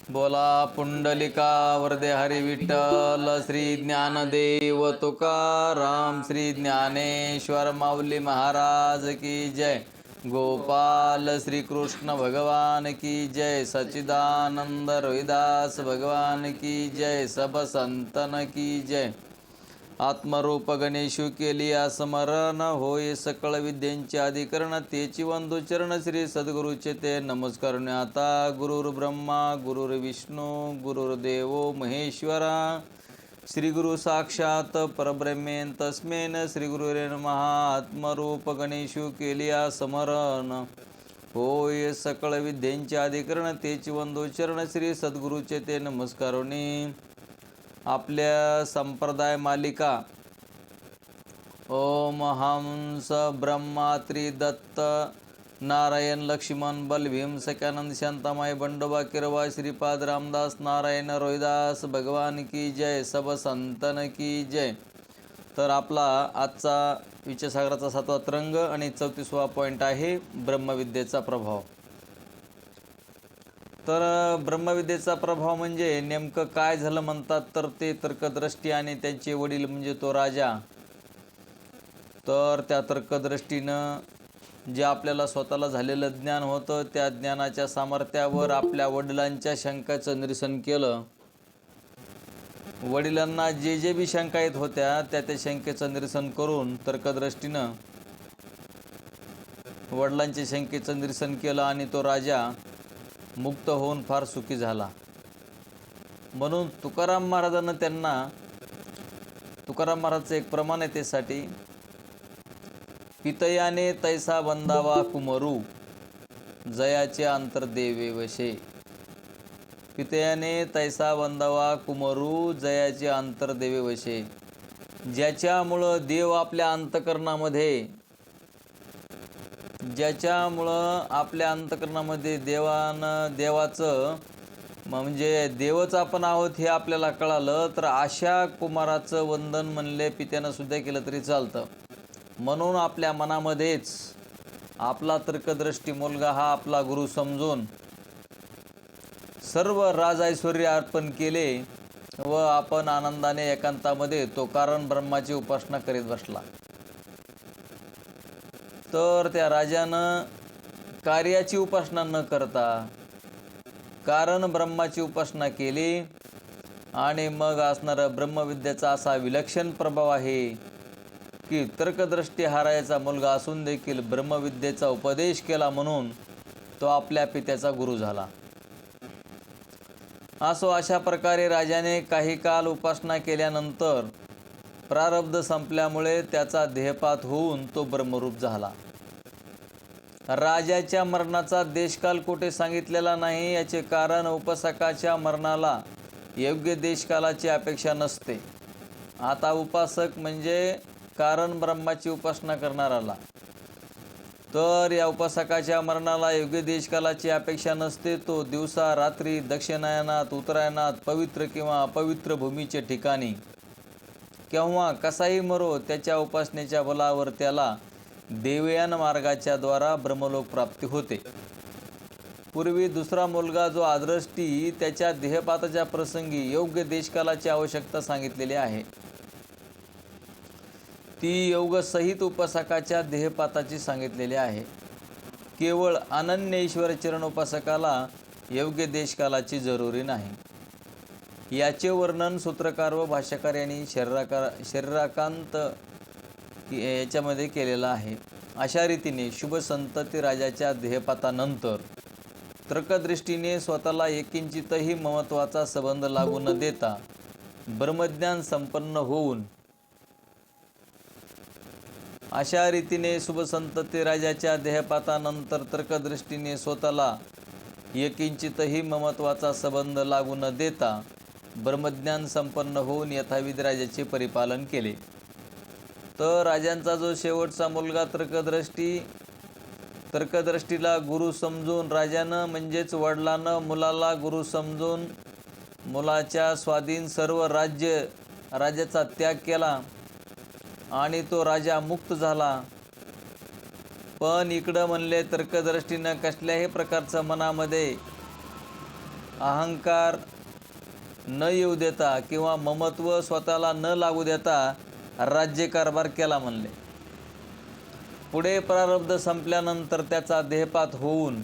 बोला पुंडलिका वरदे हरी विठ्ठल श्री ज्ञानदेव तुकाराम श्री ज्ञानेश्वर माऊली महाराज की जय। गोपाल श्री कृष्ण भगवान की जय। सच्चिदानंद रोहिदास भगवान की जय। सब संतन की जय। आत्मरूप गणेशु केली स्मरण होय सकळ विद्येचे अधिकरण तेची वंदू चरण श्री सद्गुरूचे ते नमस्कार आता गुरुर्ब्रह्मा गुरुर्विष्णू गुरुर्देव महेश्वरा श्री गुरु साक्षात परब्रह्मेन तस्मेन श्री गुरुरे नमः। आत्मरूप गणेशु केली स्मरण होय सकळ विद्येचे अधिकरण तेची वंदू चरण श्री सद्गुरूचे ते नमस्कारोनी। आपल्या संप्रदाय मालिका ओम हंस ब्रह्मा त्रिदत्त नारायण लक्ष्मण बल भीम सख्यानंद शांतामाई बंडोबा किरवा श्रीपाद रामदास नारायण रोहिदास भगवान की जय। सब संतन की जय। तर आपला आजचा विचारसागराचा 7वा तरंग आणि 34वा पॉईंट आहे ब्रह्मविद्येचा प्रभाव। तर ब्रह्मविद्येचा प्रभाव म्हणजे नेमकं काय झालं म्हणतात तर ते तर्कदृष्टी आणि त्यांचे वडील म्हणजे तो राजा। तर त्या तर्कदृष्टीनं जे आपल्याला स्वतःला झालेलं ज्ञान होतं त्या ज्ञानाच्या सामर्थ्यावर आपल्या वडिलांच्या शंकाचं निरसन केलं। वडिलांना जे जे बी शंका येत होत्या त्या शंकेचं निरसन करून तर्कदृष्टीनं वडिलांच्या शंकेचं निरसन केलं आणि तो राजा मुक्त होऊन फार सुखी झाला। म्हणून तुकाराम महाराजांना तुकाराम महाराजचं एक प्रमाण आहे त्यासाठी, पितयाने तैसा बंदावा कुमरू जयाचे अंतर्देवे वशे। पितयाने तैसा बंदावा कुमरू जयाचे अंतर्देवे वशे। ज्याच्यामुळं देव आपल्या अंतकरणामध्ये आपल्या अंतकरणामध्ये देवाचं म्हणजे देवच आपण आहोत हे आपल्याला कळालं तर अशा कुमाराचं वंदन म्हणले पित्यानं सुद्धा केलं तरी चालतं। म्हणून आपल्या मनामध्येच आपला तर्कदृष्टी मुलगा हा आपला गुरु समजून सर्व राज ऐश्वर्य अर्पण केले व आपण आनंदाने एकांतामध्ये तो कारण ब्रह्माची उपासना करीत बसला। तर त्या राजानं कार्याची उपासना न करता कारण ब्रह्माची उपासना केली आणि मग असणारा ब्रह्मविद्येचा असा विलक्षण प्रभाव आहे की तर्कदृष्टी हारायचा मुलगा असून देखील ब्रह्मविद्येचा उपदेश केला म्हणून तो आपल्या पित्याचा गुरु झाला। अशा प्रकारे राजाने काही काल उपासना केल्यानंतर प्रारब्ध संपल्यामुळे त्याचा देहपात होऊन तो ब्रह्मरूप झाला। राजाच्या मरणाचा देशकाल कुठे सांगितलेला नाही। याचे कारण उपासकाच्या मरणाला योग्य देशकालाची अपेक्षा नसते। आता उपासक म्हणजे कारण ब्रह्माची उपासना करणाराला, तर या उपासकाच्या मरणाला योग्य देशकालाची अपेक्षा नसते। तो दिवसा रात्री दक्षिणायनात उत्तरायणात पवित्र किंवा अपवित्र भूमीचे ठिकाणी केव्हा कसाही मरो त्याच्या उपासनेच्या बलावर त्याला देवयान मार्गाच्या द्वारा ब्रह्मलोक प्राप्ती होते। पूर्वी दुसरा मुलगा जो आदृष्टी त्याच्या देहपाताच्या प्रसंगी योग्य देशकालाची आवश्यकता सांगितलेली आहे, ती योगसहित उपासकाच्या देहपाताची सांगितलेली आहे। केवळ अनन्य ईश्वर चरण उपासकाला योग्य देशकालाची जरुरी नाही। याचे वर्णन सूत्रकार व भाष्यकार यांनी शरीराकांत याच्यामध्ये केलेलं आहे। अशा रीतीने शुभ संतती राजाच्या देहपातानंतर तर्कदृष्टीने स्वतःला एकिंचितही महत्त्वाचा संबंध लागू न देता ब्रह्मज्ञान संपन्न होऊन अशा रीतीने शुभ संतती राजाच्या देहपातानंतर तर्कदृष्टीने स्वतःला एकिंचितही महत्त्वाचा संबंध लागू न देता ब्रह्मज्ञान संपन्न होऊन यथाविधी राजाचे परिपालन केले। तर राजांचा जो शेवटचा मुलगा तर्कदृष्टीला गुरु समजून राजानं म्हणजेच वडिलांनं मुलाला गुरु समजून मुलाच्या स्वाधीन सर्व राज्याचा त्याग केला आणि तो राजा मुक्त झाला। पण इकडं म्हणले तर्कदृष्टीनं कसल्याही प्रकारचं मनामध्ये अहंकार न येऊ देता किंवा ममत्व स्वतःला न लागू देता राज्यकारभार केला म्हणले. पुढे प्रारब्ध संपल्यानंतर त्याचा देहपात होऊन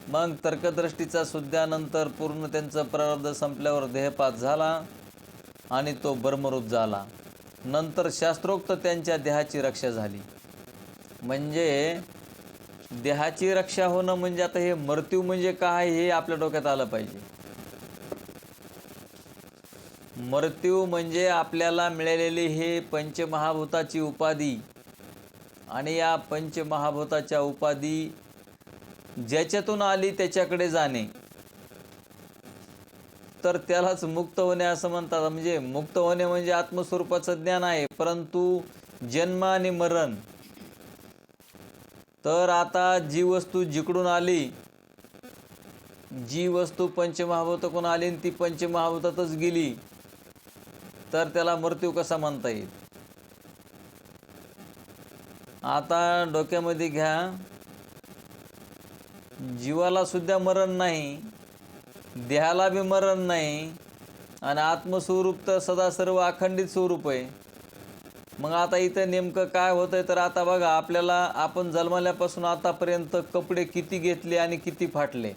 मग तर्कदृष्टीचा सुद्धानंतर पूर्ण त्यांचं प्रारब्ध संपल्यावर देहपात झाला आणि तो ब्रह्मरूप झाला. नंतर शास्त्रोक्त त्यांच्या देहाची रक्षा झाली. म्हणजे देहाची रक्षा होणं म्हणजे आता हे मृत्यू म्हणजे काय हे आपल्या डोक्यात आलं पाहिजे. मृत्यू म्हणजे आपल्याला मिळालेली हे पंचमहाभूताची उपाधी आणि या पंचमहाभूताच्या उपाधी ज्याच्यातून आली त्याच्याकडे जाणे, तर त्यालाच मुक्त होणे असं म्हणतात. म्हणजे मुक्त होणे म्हणजे आत्मस्वरूपाचं ज्ञान आहे. परंतु जन्म आणि मरण, तर आता जी वस्तू जिकडून आली, जी वस्तू पंचमहाभूताकडून आली आणि ती पंचमहाभूतातच गेली, तर त्याला मृत्यू कसा म्हणता येईल. आता डोक्यामध्ये घ्या, जीवाला सुद्धा मरण नाही, देहाला बी मरण नाही आणि आत्मस्वरूप तर सदा सर्व अखंडित स्वरूप आहे. मग आता इथं नेमकं काय होतंय, तर आता बघा, आपल्याला आपण जन्मल्यापासून आतापर्यंत कपडे किती घेतले आणि किती फाटले,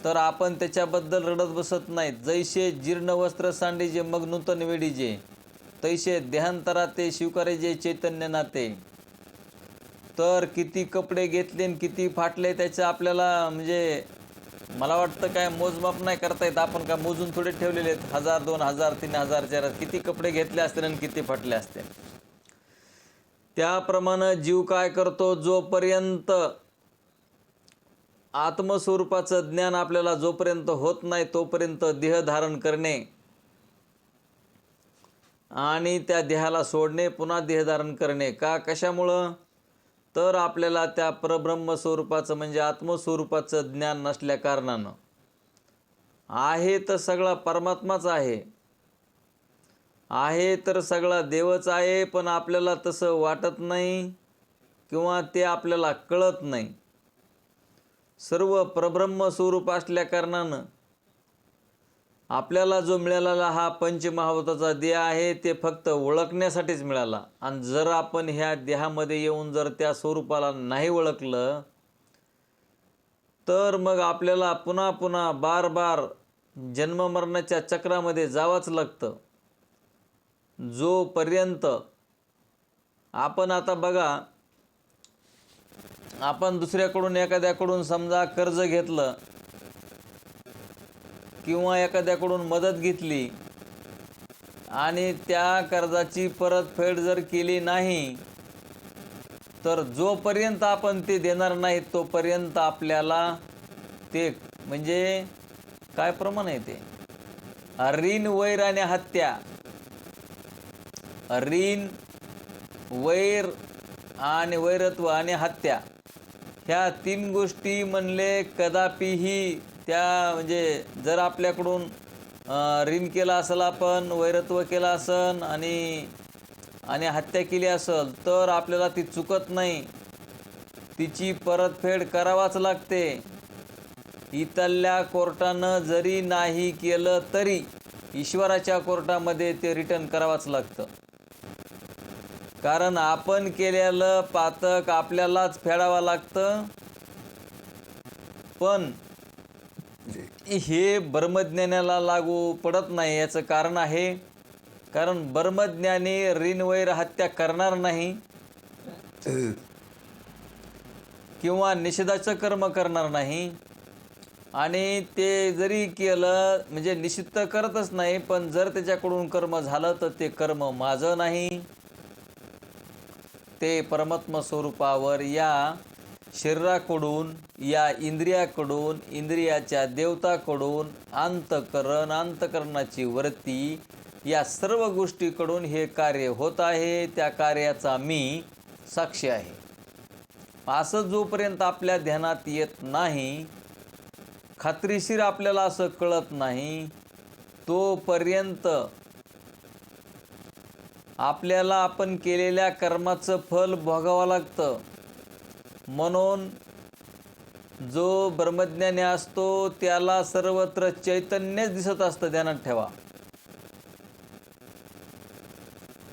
तर आपण त्याच्याबद्दल रडत बसत नाहीत. जैसे जीर्ण वस्त्र सांडीजे मग नूतन वेडीजे, तैसे देहांतरा ते स्वीकारायचे चैतन्य नाते. तर किती कपडे घेतले आणि किती फाटले त्याचं आपल्याला म्हणजे मला वाटतं काय मोजमाप नाही करता येत. आपण काय मोजून थोडे ठेवलेले आहेत 1000, 2000, 3000, 4000 किती कपडे घेतले असतील आणि किती फाटले असतील. त्याप्रमाणे जीव काय करतो, जोपर्यंत आत्मस्वरूपाचं ज्ञान आपल्याला जोपर्यंत होत नाही तोपर्यंत देह धारण करणे आणि त्या देहाला सोडणे, पुन्हा देह धारण करणे. का, कशामुळं, तर आपल्याला त्या परब्रह्म स्वरूपाचं म्हणजे आत्मस्वरूपाचं ज्ञान नसल्या कारणानं. आहे तर सगळा परमात्माच आहे तर सगळा देवच आहे, पण आपल्याला तसं वाटत नाही किंवा ते आपल्याला कळत नाही. सर्व परब्रह्म स्वरूप असल्या कारणानं आपल्याला जो मिळालेला हा पंचमहाभूताचा देह आहे ते फक्त ओळखण्यासाठीच मिळाला. आणि जर आपण ह्या देहामध्ये येऊन जर त्या स्वरूपाला नाही ओळखलं, तर मग आपल्याला पुन्हा पुन्हा बार बार जन्ममरणाच्या चक्रामध्ये जावंच लागतं. जोपर्यंत आपण आता बघा, आपण दुसऱ्याकडून एखाद्याकडून समजा कर्ज घेतलं किंवा एखाद्याकडून मदत घेतली आणि त्या कर्जाची परतफेड जर केली नाही, तर जोपर्यंत आपण ते देणार नाही तोपर्यंत आपल्याला ते म्हणजे काय प्रमाण आहे ते, ऋण, वैर आणि हत्या. ऋण, वैर आणि वैरत्व आणि हत्या, ह्या 3 गोष्टी म्हणले कदापिही त्या म्हणजे जर आपल्याकडून ऋण केलं असेल, आपण वैरत्व केलं असेल आणि हत्या केली असेल, तर आपल्याला ती चुकत नाही, तिची परतफेड करावाच लागते. इथल्या कोर्टानं जरी नाही केलं तरी ईश्वराच्या कोर्टामध्ये ते रिटर्न करावाच लागतं. कारण आपण केलेलं पातक आपल्यालाच फेडावं लागतं. पण हे ब्रह्मज्ञानाला लागू पडत नाही. याचं कारण आहे, कारण ब्रह्मज्ञानी ऋण, वैर, हत्या करणार नाही किंवा निषेधाचं कर्म करणार नाही. आणि ते जरी केलं म्हणजे निषिद्ध करतच नाही, पण जर त्याच्याकडून कर्म झालं तर ते कर्म माझं नाही, ते परमात्मा स्वरूपावर या शरीराकडून, या इंद्रियाकडून, इंद्रियाच्या देवताकडून, अंतकरणाची वृत्ती, या सर्व गोष्टीकडून हे कार्य होत आहे. त्या कार्याचा मी साक्षी आहे. असं जोपर्यंत आपल्या ध्यानात येत नाही, खात्रीशीर आपल्याला असं कळत नाही, तोपर्यंत आपल्याला आपण केलेल्या कर्माचं फल भोगावं लागतं. म्हणून जो ब्रह्मज्ञानी असतो त्याला सर्वत्र चैतन्यच दिसत असतं, ध्यानात ठेवा.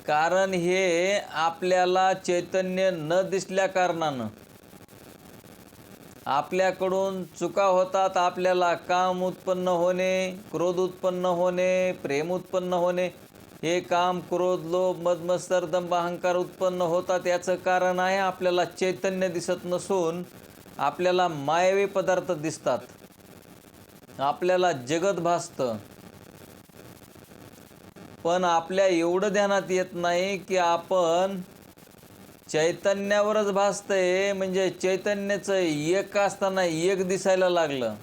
कारण हे आपल्याला चैतन्य न दिसल्या कारणानं आपल्याकडून चुका होतात. आपल्याला काम उत्पन्न होणे, क्रोध उत्पन्न होणे, प्रेम उत्पन्न होणे. हे काम, क्रोध, लोभ, मद, मत्सर, दंभ, अहंकार उत्पन्न होतात. याचं कारण आहे आपल्याला चैतन्य दिसत नसून आपल्याला मायावी पदार्थ दिसतात. आपल्याला जगत भासतं. पण आपल्या एवढं ध्यानात येत नाही की आपण चैतन्यावरच भासतंय, म्हणजे चैतन्याचं एक असताना एक दिसायला लागलं.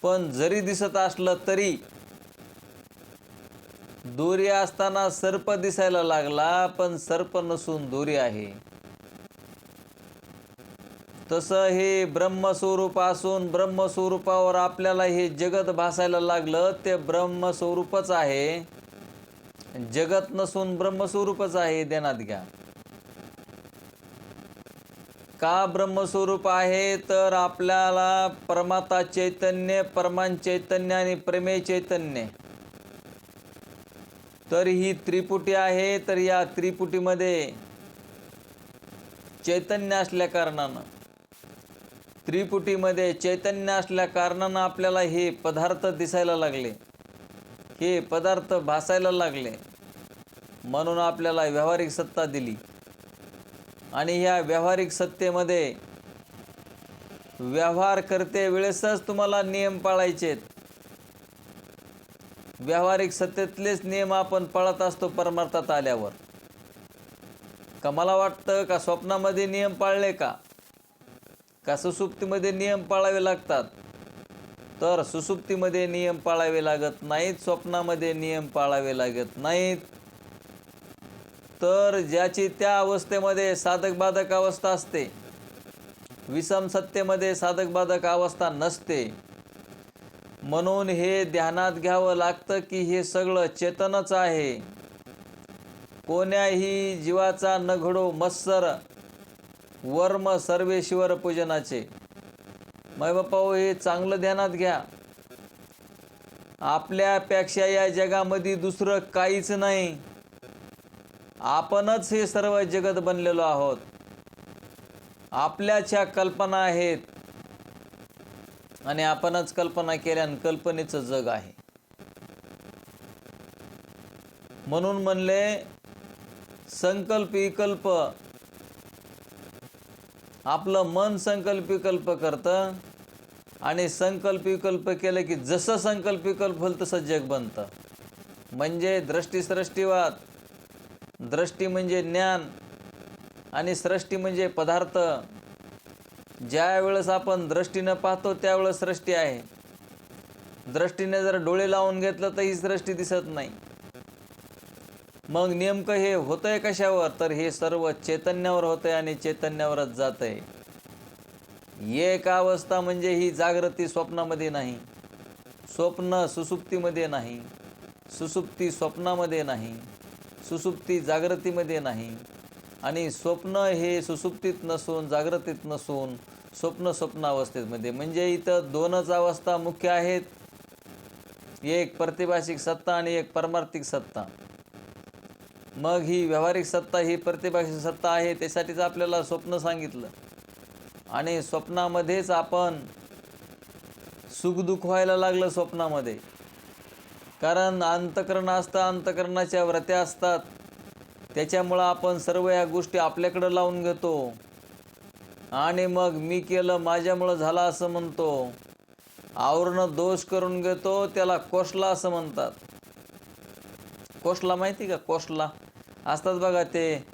पण जरी दिसत असलं तरी दोरी असताना सर्प दिसायला लागला, पण सर्प नसून दोरी आहे. तसं हे ब्रह्मस्वरूप असून ब्रह्मस्वरूपावर आपल्याला हे जगत भासायला लागलं. ते ब्रह्मस्वरूपच आहे, जगत नसून ब्रह्मस्वरूपच आहे. ध्यानात घ्या. का ब्रह्मस्वरूप आहे? तर आपल्याला परमात्मा चैतन्य, परमान चैतन्य आणि प्रमेय चैतन्य, तर ही त्रिपुटी आहे. तर या त्रिपुटीमध्ये चैतन्य असल्या कारणानं, त्रिपुटीमध्ये चैतन्य असल्या कारणानं आपल्याला हे पदार्थ दिसायला लागले, हे पदार्थ भासायला लागले. म्हणून आपल्याला व्यावहारिक सत्ता दिली. आणि ह्या व्यावहारिक सत्तेमध्ये व्यवहार करते वेळेसच तुम्हाला नियम पाळायचे. व्यावहारिक सत्तेतलेच नियम आपण पाळत असतो परमार्थात आल्यावर. का मला वाटतं का स्वप्नामध्ये नियम पाळले का सुसुप्तीमध्ये नियम पाळावे लागतात? तर सुसुप्तीमध्ये नियम पाळावे लागत नाहीत, स्वप्नामध्ये नियम पाळावे लागत नाहीत. तर ज्याची त्या अवस्थेमध्ये साधक बाधक अवस्था असते, विषम सत्तेमध्ये साधक बाधक अवस्था नसते. म्हणून हे ध्यानात घ्यावं लागतं की हे सगळं चेतनच आहे. कोण्याही जीवाचा न घडो मत्सर वर्म सर्वेश्वर पूजनाचे. माय बापा, हे चांगलं ध्यानात घ्या. आपल्यापेक्षा या जगामध्ये दुसरं काहीच नाही. आपणच हे सर्व जगत बनलेलो आहोत. आपल्याच्या कल्पना आहेत आणि आपणच कल्पना केल्यानं कल्पनेचं जग आहे. म्हणून म्हणले संकल्प विकल्प. आपलं मन संकल्प विकल्प करतं आणि संकल्प विकल्प केलं की जसं संकल्प विकल्प होईल तसं जग बनतं. म्हणजे दृष्टी-सृष्टीवाद. दृष्टी म्हणजे ज्ञान आणि सृष्टी म्हणजे पदार्थ. ज्या वेळेस आपण दृष्टीनं पाहतो त्यावेळेस सृष्टी आहे. दृष्टीने जर डोळे लावून घेतलं तर ही सृष्टी दिसत नाही. मग नेमकं हे होतंय कशावर? तर हे सर्व चैतन्यावर होतंय आणि चैतन्यावरच जातंय. एक अवस्था म्हणजे ही जागृती स्वप्नामध्ये नाही, स्वप्न सुसुप्तीमध्ये नाही, सुसुप्ती स्वप्नामध्ये नाही, सुसुप्ती जागृतीमध्ये नाही. आणि स्वप्न हे सुसुप्तीत नसून जागृतीत नसून स्वप्न अवस्थेमध्ये. म्हणजे इथं दोनच अवस्था मुख्य आहेत, एक प्रतिभाषिक सत्ता आणि एक परमार्थिक सत्ता. मग ही व्यावहारिक सत्ता ही प्रतिभाषिक सत्ता आहे, त्यासाठीच आपल्याला स्वप्न सांगितलं. आणि स्वप्नामध्येच आपण सुखदुःख व्हायला लागलं स्वप्नामध्ये. कारण अंतःकरण असतं, अंतःकरणाच्या व्रत्या असतात, त्याच्यामुळं आपण सर्व या गोष्टी आपल्याकडं लावून घेतो. आणि मग मी केलं, माझ्यामुळं झालं असं म्हणतो. आवरण दोष करून घेतो, त्याला कोसला असं म्हणतात. कोसला माहिती का? कोसला असतात बघा, ते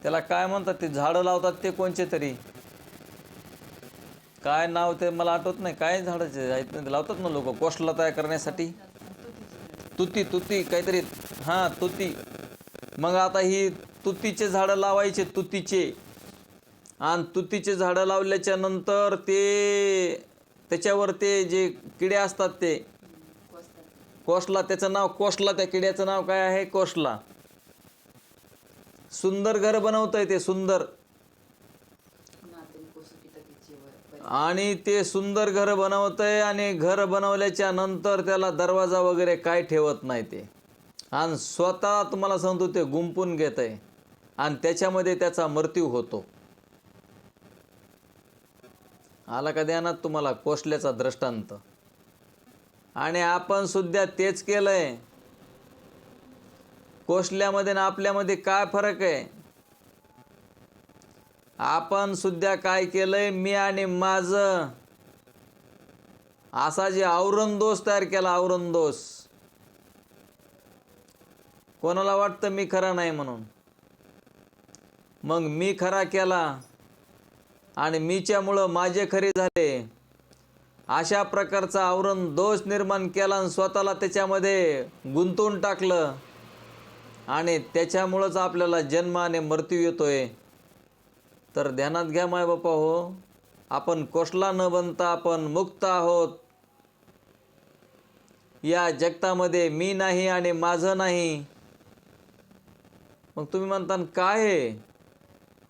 त्याला काय म्हणतात, ते झाडं लावतात ते कोणचे तरी, काय नाव ते मला आठवत नाही. काय झाडाचे आहेत ते लावतात ना लोक कोसला तयार करण्यासाठी? तुती काहीतरी, हां तुती. मग आता ही तुतीचे झाडं लावायचे, तुतीचे. आणि तुतीचे झाडं लावल्याच्या नंतर ते त्याच्यावर ते जे किडे असतात ते कोसला, त्याचं नाव कोसला. त्या किड्याचं नाव काय आहे? कोसला. सुंदर घर बनवतंय ते, सुंदर. आणि ते सुंदर घर बनवतंय आणि घर बनवल्याच्या नंतर त्याला दरवाजा वगैरे काय ठेवत नाही ते, आणि स्वतः तुम्हाला सांगतो ते गुंपून घेत आहे आणि त्याच्यामध्ये त्याचा मृत्यू होतो. आला का ध्यानात तुम्हाला कोसल्याचा दृष्टांत? आणि आपण सुद्धा तेच केलंय. कोसल्यामध्ये आणि आपल्यामध्ये काय फरक आहे? आपण सुद्धा काय केलंय, मी आणि माझं असा जे औरंदोष तयार केला. औरंदोष कोणाला वाटतं मी खरा नाही म्हणून, मग मी खरा केला आणि मीच्यामुळं माझे खरे झाले. अशा प्रकारचा आवरण दोष निर्माण केला आणि स्वतःला त्याच्यामध्ये गुंतवून टाकलं आणि त्याच्यामुळंच आपल्याला जन्म आणि मृत्यू येतोय. तर ध्यानात घ्या माय बापा हो, आपण कोसला न बनता आपण मुक्त आहोत. या जगतामध्ये मी नाही आणि माझं नाही. मग तुम्ही म्हणता काय आहे?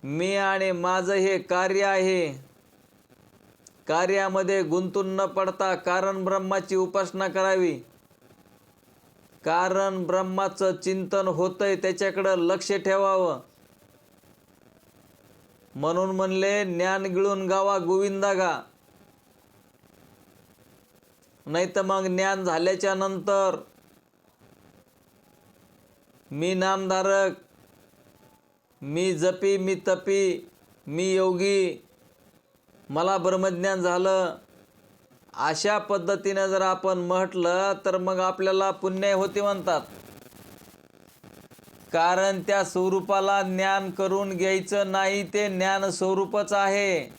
मी आणि माझं हे कार्य आहे. कार्यामध्ये गुंतून न पडता कारण ब्रह्माची उपासना करावी. कारण ब्रह्माचं चिंतन होतंय त्याच्याकडं लक्ष ठेवावं. म्हणून म्हणले ज्ञान गिळून गावा गोविंदा गा. नाही तर मग ज्ञान झाल्याच्या नंतर मी नामधारक, मी जपी, मी तपी, मी योगी, मला ब्रह्मज्ञान झालं, अशा पद्धतीने जर आपण म्हटलं तर मग आपल्याला पुण्य होते म्हणतात. कारण त्या स्वरूपाला ज्ञान करून घ्यायचं नाही, ते ज्ञान स्वरूपच आहे.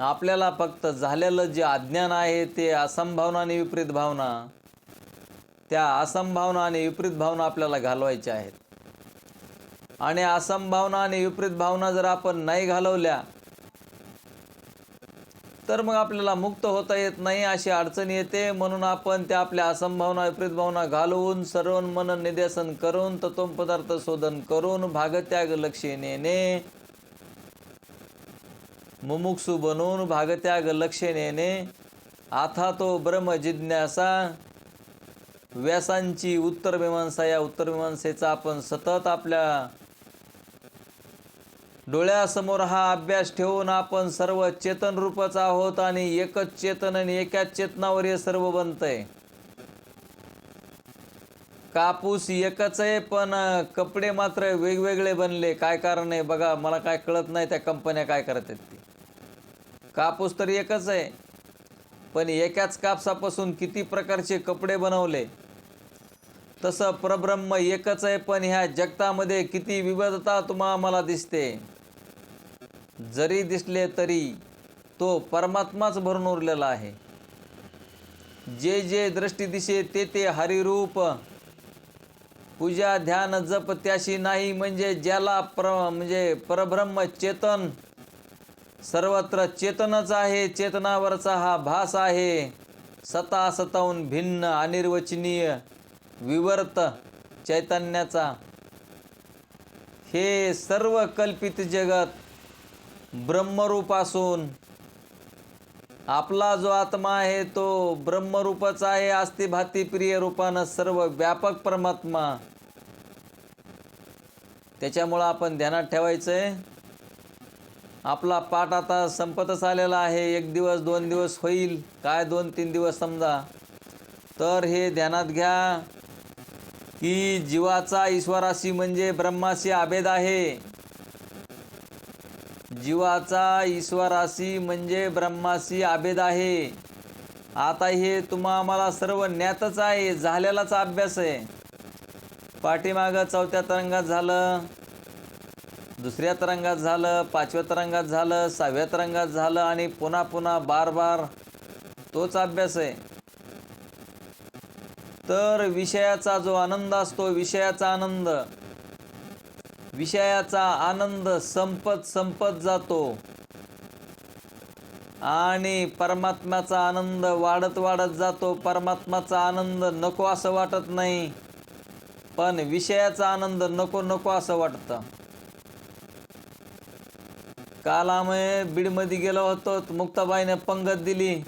आपल्याला फक्त झालेलं जे अज्ञान आहे ते असंभावना आणि विपरीत भावना, त्या असंभावना आणि विपरीत भावना आपल्याला घालवायच्या आहेत. आणि असंभावना आणि विपरीत भावना जर आपण नाही घालवल्या तर मग आपल्याला मुक्त होता येत नाही, अशी अडचण येते. म्हणून आपण त्या आपल्या असंभावना विपरीत भावना घालवून श्रवण मनन निदेशन करून तत्व पदार्थ शोधन करून भागत्याग लक्ष्य नेणे, मुमुक्षु बनून भागत्याग लक्ष्य नेणे, आता तो ब्रह्म जिज्ञासा, व्यासांची उत्तर मीमांसा, या उत्तर मीमांसेचा आपण सतत आपल्या डोळ्यासमोर हा अभ्यास ठेवून आपण सर्व चेतन रूपच आहोत आणि एकच चेतन आणि एकाच चेतनावर हे सर्व बनतंय. कापूस एकच आहे पण कपडे मात्र वेगवेगळे बनले. काय कारण आहे बघा, मला काय कळत नाही त्या कंपन्या काय करतात ते. कापूस तर एकच आहे पण एकाच कापसापासून किती प्रकारचे कपडे बनवले. तसं परब्रह्म एकच आहे पण ह्या जगतामध्ये किती विविधता तुम्हाला मला दिसते. जरी दिसले तरी तो परमात्माच भरून उरलेला आहे. जे जे दृष्टी दिसे ते ते हरिरूप, पूजा ध्यान जप त्याशी नाही. म्हणजे ज्याला म्हणजे परब्रह्म चेतन सर्वत्र चेतनच आहे, चेतनावरचा हा भास आहे. सता सताहून भिन्न अनिर्वचनीय विवर्त चैतन्याचा हे सर्व कल्पित जगत ब्रह्मरूप असून आपला जो आत्मा आहे तो ब्रह्मरूपच आहे. अस्ति भाती प्रिय रूपानं सर्व व्यापक परमात्मा. त्याच्यामुळं आपण ध्यानात ठेवायचंय. आपला पाठ आता संपतच आलेला आहे. 1 दिवस 2 दिवस होईल काय, 2-3 दिवस समजा. तर हे ध्यानात घ्या की जीवाचा ईश्वराशी म्हणजे ब्रह्माशी अभेद आहे. जीवाचा ईश्वराशी म्हणजे ब्रह्माशी अभेद आहे. आता हे आम्हाला सर्व ज्ञातच आहे, झालेलाच अभ्यास आहे. पाठीमागं 4थ्या तरंगात झालं, 2ऱ्या तरंगात झालं, 5व्या तरंगात झालं, 6व्या तरंगात झालं आणि पुन्हा पुन्हा बार बार तोच अभ्यास आहे. तर विषयाचा जो आनंद असतो, विषयाचा आनंद संपत जातो आणि परमात्म्याचा आनंद वाढत जातो. परमात्म्याचा आनंद नको असं वाटत नाही पण विषयाचा आनंद नको असं वाटतं. काल आम्ही बीडमध्ये गेलो होतो, मुक्ताबाईने पंगत दिली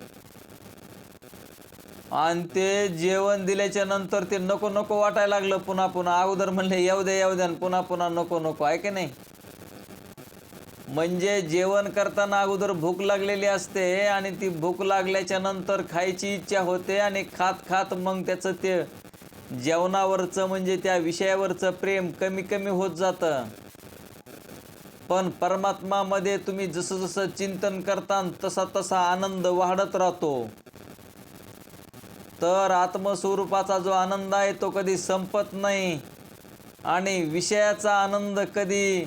आणि ते जेवण दिल्याच्या नंतर ते नको नको वाटायला लागलं. पुन्हा पुन्हा अगोदर म्हणले येऊ द्या येऊ द्या, पुन्हा पुन्हा नको नको, आहे की नाही. म्हणजे जेवण करताना अगोदर भूक लागलेली असते आणि ती भूक लागल्याच्या नंतर खायची इच्छा होते आणि खात खात मग त्याचं ते जेवणावरचं म्हणजे त्या विषयावरचं प्रेम कमी कमी होत जातं. पण परमात्मामध्ये तुम्ही जसं जसं चिंतन करता तसा तसा आनंद वाढत राहतो. तर आत्मस्वरूपाचा जो आनंद आहे तो कधी संपत नाही. आणि विषयाचा आनंद कधी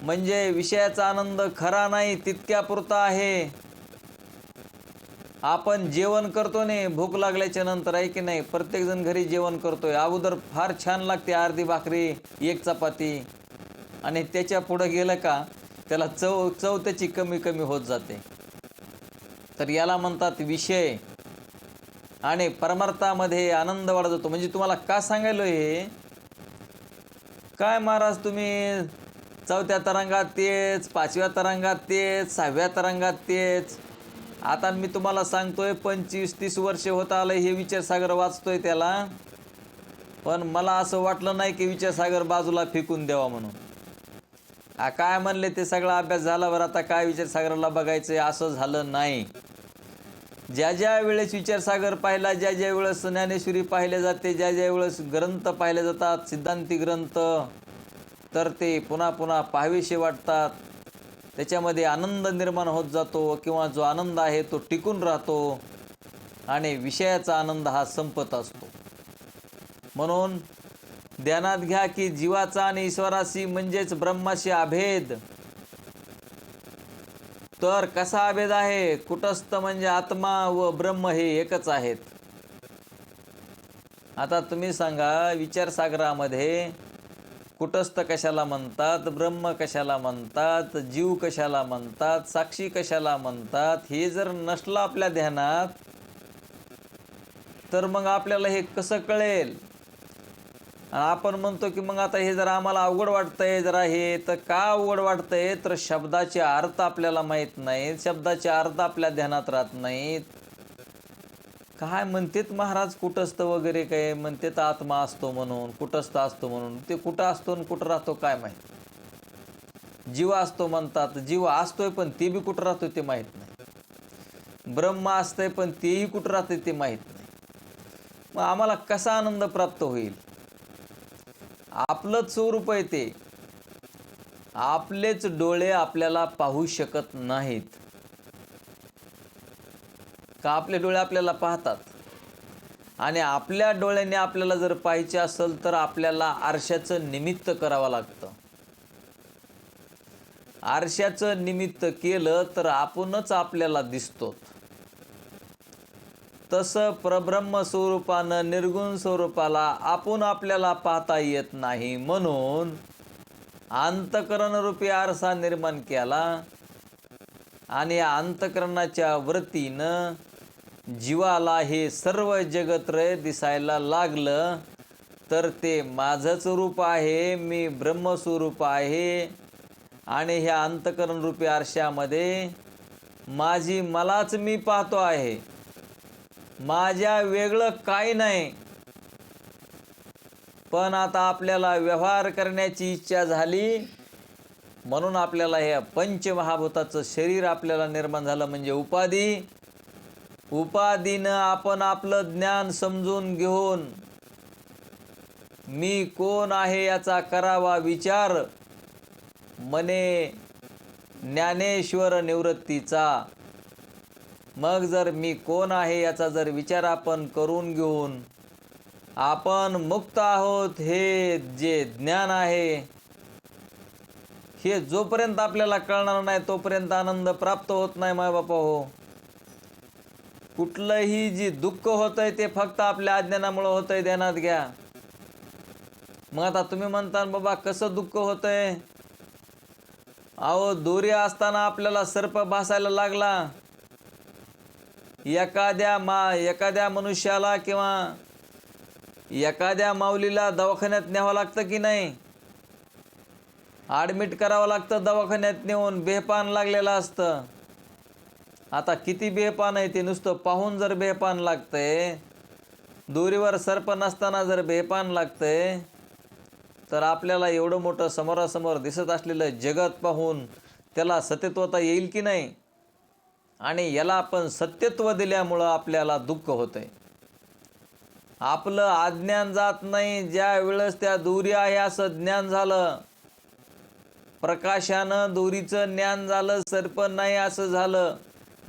म्हणजे विषयाचा आनंद खरा नाही, तितक्यापुरता आहे. आपण जेवण करतो नाही भूक लागल्याच्या नंतर, आहे की नाही. प्रत्येकजण घरी जेवण करतोय, अगोदर फार छान लागते अर्धी भाकरी एक चपाती, आणि त्याच्या पुढं गेलं का त्याला चव त्याची कमी कमी होत जाते. तर याला म्हणतात विषय. आणि परमार्थामध्ये आनंद वाढत जातो. म्हणजे तुम्हाला का सांगायलो हे, काय महाराज तुम्ही 4थ्या तरंगात तेच, 5व्या तरंगात तेच, 6व्या तरंगात तेच. आता मी तुम्हाला सांगतोय 25-30 वर्ष होत आलं हे विचारसागर वाचतोय त्याला, पण मला असं वाटलं नाही की विचारसागर बाजूला फेकून द्यावा म्हणून. काय म्हणले ते सगळा अभ्यास झाल्यावर आता काय विचारसागराला बघायचं, असं झालं नाही. ज्या ज्या वेळेस विचारसागर पाहिला, ज्या ज्या वेळेस ज्ञानेश्वरी पाहिले जाते, ज्या ज्या वेळेस ग्रंथ पाहिले जातात, सिद्धांती ग्रंथ, तर ते पुन्हा पुन्हा पाहावेसे वाटतात. त्याच्यामध्ये आनंद निर्माण होत जातो, किंवा जो आनंद आहे तो टिकून राहतो आणि विषयाचा आनंद हा संपत असतो. म्हणून ध्यानात घ्या की जीवाचा आणि ईश्वराशी म्हणजेच ब्रह्माशी अभेद. तर कसा अभेद आहे, कुटस्थ म्हणजे आत्मा व ब्रह्म हे एकच आहेत. आता तुम्ही सांगा, विचारसागरामध्ये कुटस्थ कशाला म्हणतात, ब्रह्म कशाला म्हणतात, जीव कशाला म्हणतात, साक्षी कशाला म्हणतात, हे जर नसलं आपल्या ध्यानात तर मग आपल्याला हे कसं कळेल. आपण म्हणतो की मग आता हे जरा आम्हाला अवघड वाटतंय जरा हे, तर का अवघड वाटतंय, तर शब्दाचे अर्थ आपल्याला माहीत नाहीत, शब्दाचे अर्थ आपल्या ध्यानात राहत नाहीत. काय म्हणतात महाराज कुटस्थ वगैरे, काय म्हणतात आत्मा असतो म्हणून, कुटस्थ असतो म्हणून. ते कुठं असतो आणि कुठं राहतो काय माहीत. जीव असतो म्हणतात, जीव असतोय पण ते बी कुठं राहतोय ते माहीत नाही. ब्रह्म असतंय पण तेही कुठं राहतंय ते माहीत नाही. मग आम्हाला कसा आनंद प्राप्त होईल. आपलंच स्वरूप आहे ते, आपलेच डोळे आपल्याला पाहू शकत नाहीत का, आपले डोळे आपल्याला पाहतात. आणि आपल्या डोळ्याने आपल्याला जर पाहायचे असेल तर आपल्याला आरशाचं निमित्त करावं लागतं. आरशाचं निमित्त केलं तर आपणच आपल्याला दिसतो. तसं परब्रह्म स्वरूपानं निर्गुण स्वरूपाला आपण आपल्याला पाहता येत नाही, म्हणून अंतकरण रूपी आरसा निर्माण केला. आणि या अंतकरणाच्या वृत्तीनं जीवाला हे सर्व जगत्रय दिसायला लागलं. तर ते माझंच रूप आहे, मी ब्रह्मस्वरूप आहे. आणि ह्या अंतकरण रूपी आरशामध्ये माझी मलाच मी पाहतो आहे, माझ्या वेगळं काही नाही. पण आता आपल्याला व्यवहार करण्याची इच्छा झाली, म्हणून आपल्याला हे पंचमहाभूताचं शरीर आपल्याला निर्माण झालं, म्हणजे उपाधी. उपाधीनं आपण आपलं ज्ञान समजून घेऊन मी कोण आहे याचा करावा विचार, मने ज्ञानेश्वर निवृत्तीचा. मग जर मी कोण आहे याचा जर विचार आपण करून घेऊन आपण मुक्त आहोत हे जे ज्ञान आहे, हे जोपर्यंत आपल्याला कळणार नाही तोपर्यंत आनंद प्राप्त होत नाही माय बापा हो. कुठलंही जे दुःख होतंय ते फक्त आपल्या अज्ञानामुळे होतंय, ध्यानात घ्या. मग आता तुम्ही म्हणता बाबा कसं दुःख होतंय. अहो, दोरी असताना आपल्याला सर्प भासायला लागला, एखाद्या मनुष्याला किंवा एखाद्या माऊलीला दवाखान्यात न्यावं लागतं की नाही. ॲडमिट करावं लागतं दवाखान्यात नेऊन, बेपान लागलेलं असतं. आता किती बेपान आहे ते नुसतं पाहून जर बेपान लागतंय, दोरीवर सर्प नसताना जर बेपान लागतंय, तर आपल्याला एवढं मोठं समोरासमोर दिसत असलेलं जगत पाहून त्याला सत्यत्वता येईल की नाही? आणि याला आपण सत्यत्व दिल्यामुळं आपल्याला दुःख होतंय. आपलं अज्ञान जात नाही. ज्या वेळेस त्या दोरी आहे असं ज्ञान झालं, प्रकाशानं दोरीचं ज्ञान झालं, सर्प नाही असं झालं,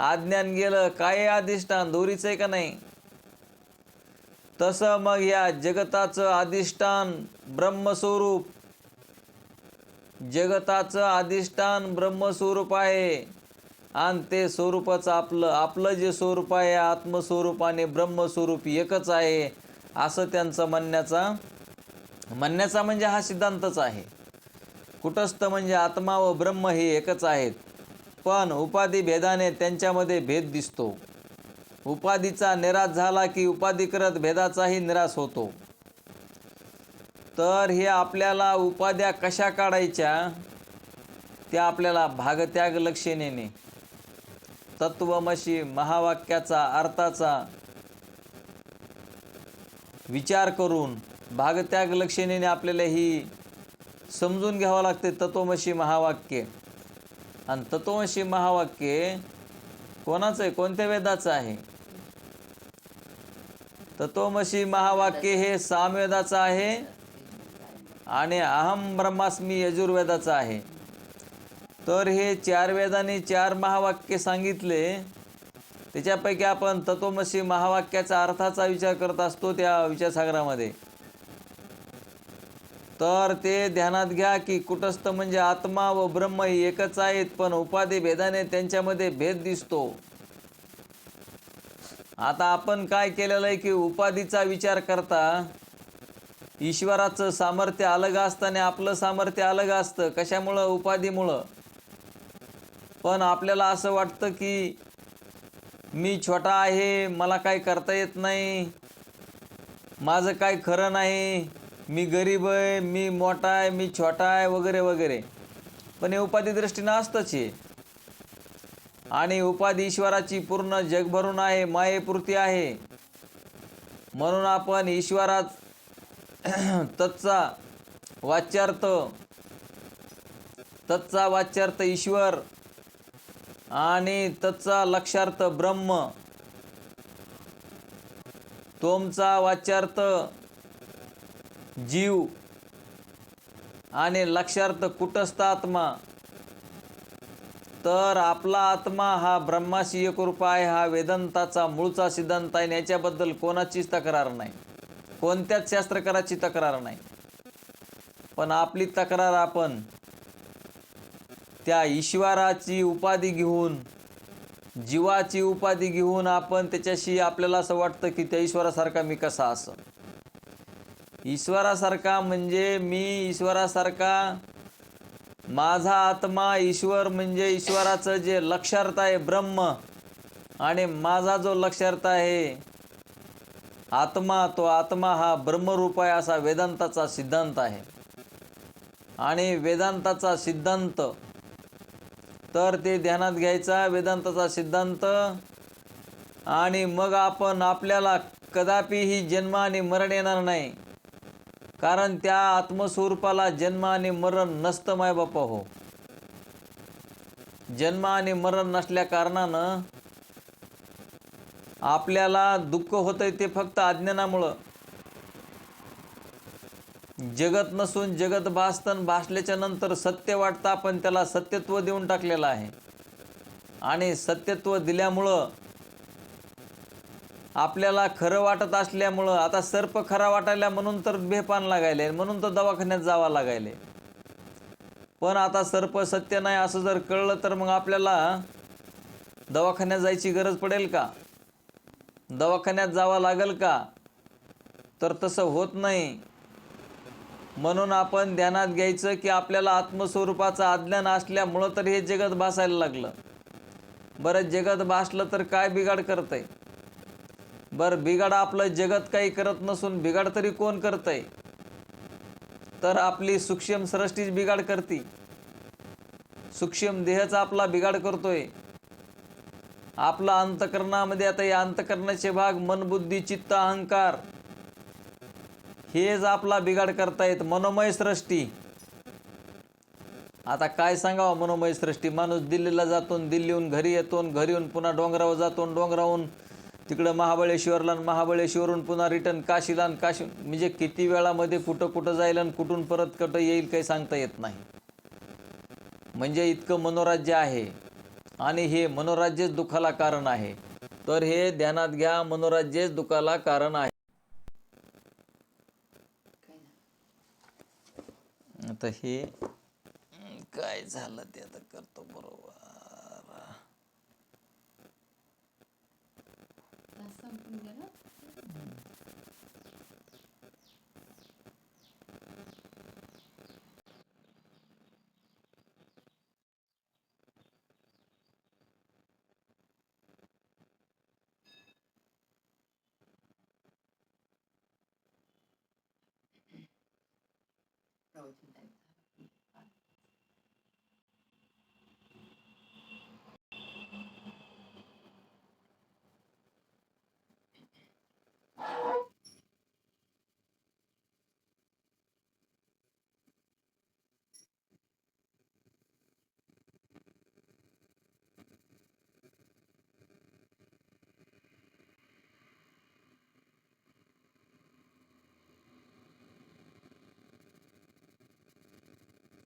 अज्ञान गेलं. काय अधिष्ठान दोरीचं आहे का नाही? तसं मग या जगताचं अधिष्ठान ब्रह्मस्वरूप, जगताचं अधिष्ठान ब्रह्मस्वरूप आहे. आणि ते स्वरूपच आपलं जे स्वरूप आहे आत्मस्वरूप आणि ब्रह्मस्वरूप एकच आहे, असं त्यांचं म्हणण्याचा म्हणजे हा सिद्धांतच आहे. कुटस्थ म्हणजे आत्मा व ब्रह्म हे एकच आहेत, पण उपाधी भेदाने त्यांच्यामध्ये भेद दिसतो. उपाधीचा निराश झाला की उपाधी करत भेदाचाही निराश होतो. तर हे आपल्याला उपाध्या कशा काढायच्या, त्या आपल्याला भागत्याग लक्षणेने तत्वमसी महावाक्याचा अर्थाचा विचार करून भागत्याग लक्षणेने आपल्याला ही समजून घ्यावं लागते तत्वमसी महावाक्य. आणि तत्वमसी महावाक्य कोणाचं आहे, कोणत्या वेदाचं आहे? तत्वमसी महावाक्य हे सामवेदाचं आहे आणि अहम ब्रह्मास्मी यजुर्वेदाचं आहे. तर हे 4 वेदांनी 4 महावाक्य सांगितले. त्याच्यापैकी आपण तत्वमसी महावाक्याचा अर्थाचा विचार करत असतो त्या विचारसागरामध्ये. तर ते ध्यानात घ्या की कुटस्थ म्हणजे आत्मा व ब्रह्म ही एकच आहेत, पण उपाधी भेदाने त्यांच्यामध्ये भेद दिसतो. आता आपण काय केलेलं आहे की उपाधीचा विचार करता ईश्वराचं सामर्थ्य अलग असतं आणि आपलं सामर्थ्य अलग असतं. कशामुळं? उपाधीमुळं. पण आपल्याला असं वाटतं की मी छोटा आहे, मला काय करता येत नाही, माझं काय खरं नाही, मी गरीब आहे, मी मोठा आहे, मी छोटा आहे, वगैरे वगैरे. पण हे उपाधी दृष्टीनं असतंच हे. आणि उपाधी ईश्वराची पूर्ण जगभरून आहे, मायेपुरती आहे. म्हणून आपण ईश्वरात तत्चा वाच्यार्थ ईश्वर आणि तत्चा लक्षार्थ ब्रह्म, तोमचा वाच्यार्थ जीव आणि लक्षार्थ कुटस्थ आत्मा. तर आपला आत्मा हा ब्रह्माशी एकरूप आहे, हा वेदांताचा मूळचा सिद्धांत आहे. याच्याबद्दल कोणाचीच तक्रार नाही, कोणत्याच शास्त्रकाराची तक्रार नाही. पण आपली तक्रार आपण त्या ईश्वराची उपाधी घेऊन, जीवाची उपाधी घेऊन आपण त्याच्याशी आपल्याला असं वाटतं की त्या ईश्वरासारखा मी कसा असं. ईश्वरासारखा म्हणजे मी ईश्वरासारखा, माझा आत्मा ईश्वर म्हणजे ईश्वराचं जे लक्षार्थ आहे ब्रह्म, आणि माझा जो लक्षार्थ आहे आत्मा, तो आत्मा हा ब्रह्मरूप आहे, असा वेदांताचा सिद्धांत आहे. आणि वेदांताचा सिद्धांत तर ते ध्यानात घ्यायचा, वेदांताचा सिद्धांत. आणि मग आपल्याला कदापिही जन्म आणि मरण येणार नाही, कारण त्या आत्मस्वरूपाला जन्म आणि मरण नसतं. माय बापा हो, जन्म आणि मरण नसल्या कारणानं आपल्याला दुःख होतंय, ते फक्त अज्ञानामुळं. जगत नसून जगत भासतं, भासल्याच्या नंतर सत्य वाटतं, आपण त्याला सत्यत्व देऊन टाकलेलं आहे. आणि सत्यत्व दिल्यामुळं आपल्याला खरं वाटत असल्यामुळं आता सर्प खरा वाटायला म्हणून तर बेपान लागायले, म्हणून तर दवाखान्यात जावं लागायले. पण आता सर्प सत्य नाही असं जर कळलं तर मग आपल्याला दवाखान्यात जायची गरज पडेल का? दवाखान्यात जावं लागेल का? तर तसं होत नाही. म्हणून आपण ध्यानात घ्यायचं की आपल्याला आत्मस्वरूपाचं अज्ञान असल्यामुळं तर हे जगत भासायला लागलं. बरं, जगत भासलं तर काय बिघाड करतंय? बरं, बिघाड आपलं जगत काही करत नसून बिघाड तरी कोण करतंय? तर आपली सूक्ष्म सृष्टीच बिघाड करते, सूक्ष्म देहचा आपला बिघाड करतोय. आपला अंतकरणामध्ये आता या अंतकरणाचे भाग मन, बुद्धी, चित्त, अहंकार हेच आपला बिघाड करतायत. मनोमय सृष्टी. आता काय सांगावं मनोमय सृष्टी. माणूस दिल्लीला जातो, दिल्लीहून घरी येतो, घरी येऊन पुन्हा डोंगरावर जातो, डोंगरावरून तिकडं महाबळेश्वरला, महाबळेश्वरून पुन्हा रिटर्न काशीला, काशी म्हणजे किती वेळामध्ये कुठं कुठं जाईल आणि कुठून परत कुठं येईल काही सांगता येत नाही. म्हणजे इतकं मनोराज्य आहे. आणि हे मनोराज्यच दुःखाला कारण आहे. तर हे ध्यानात घ्या, मनोराज्यच दुःखाला कारण आहे. आता हे काय झालं ते आता करतो बरोबर.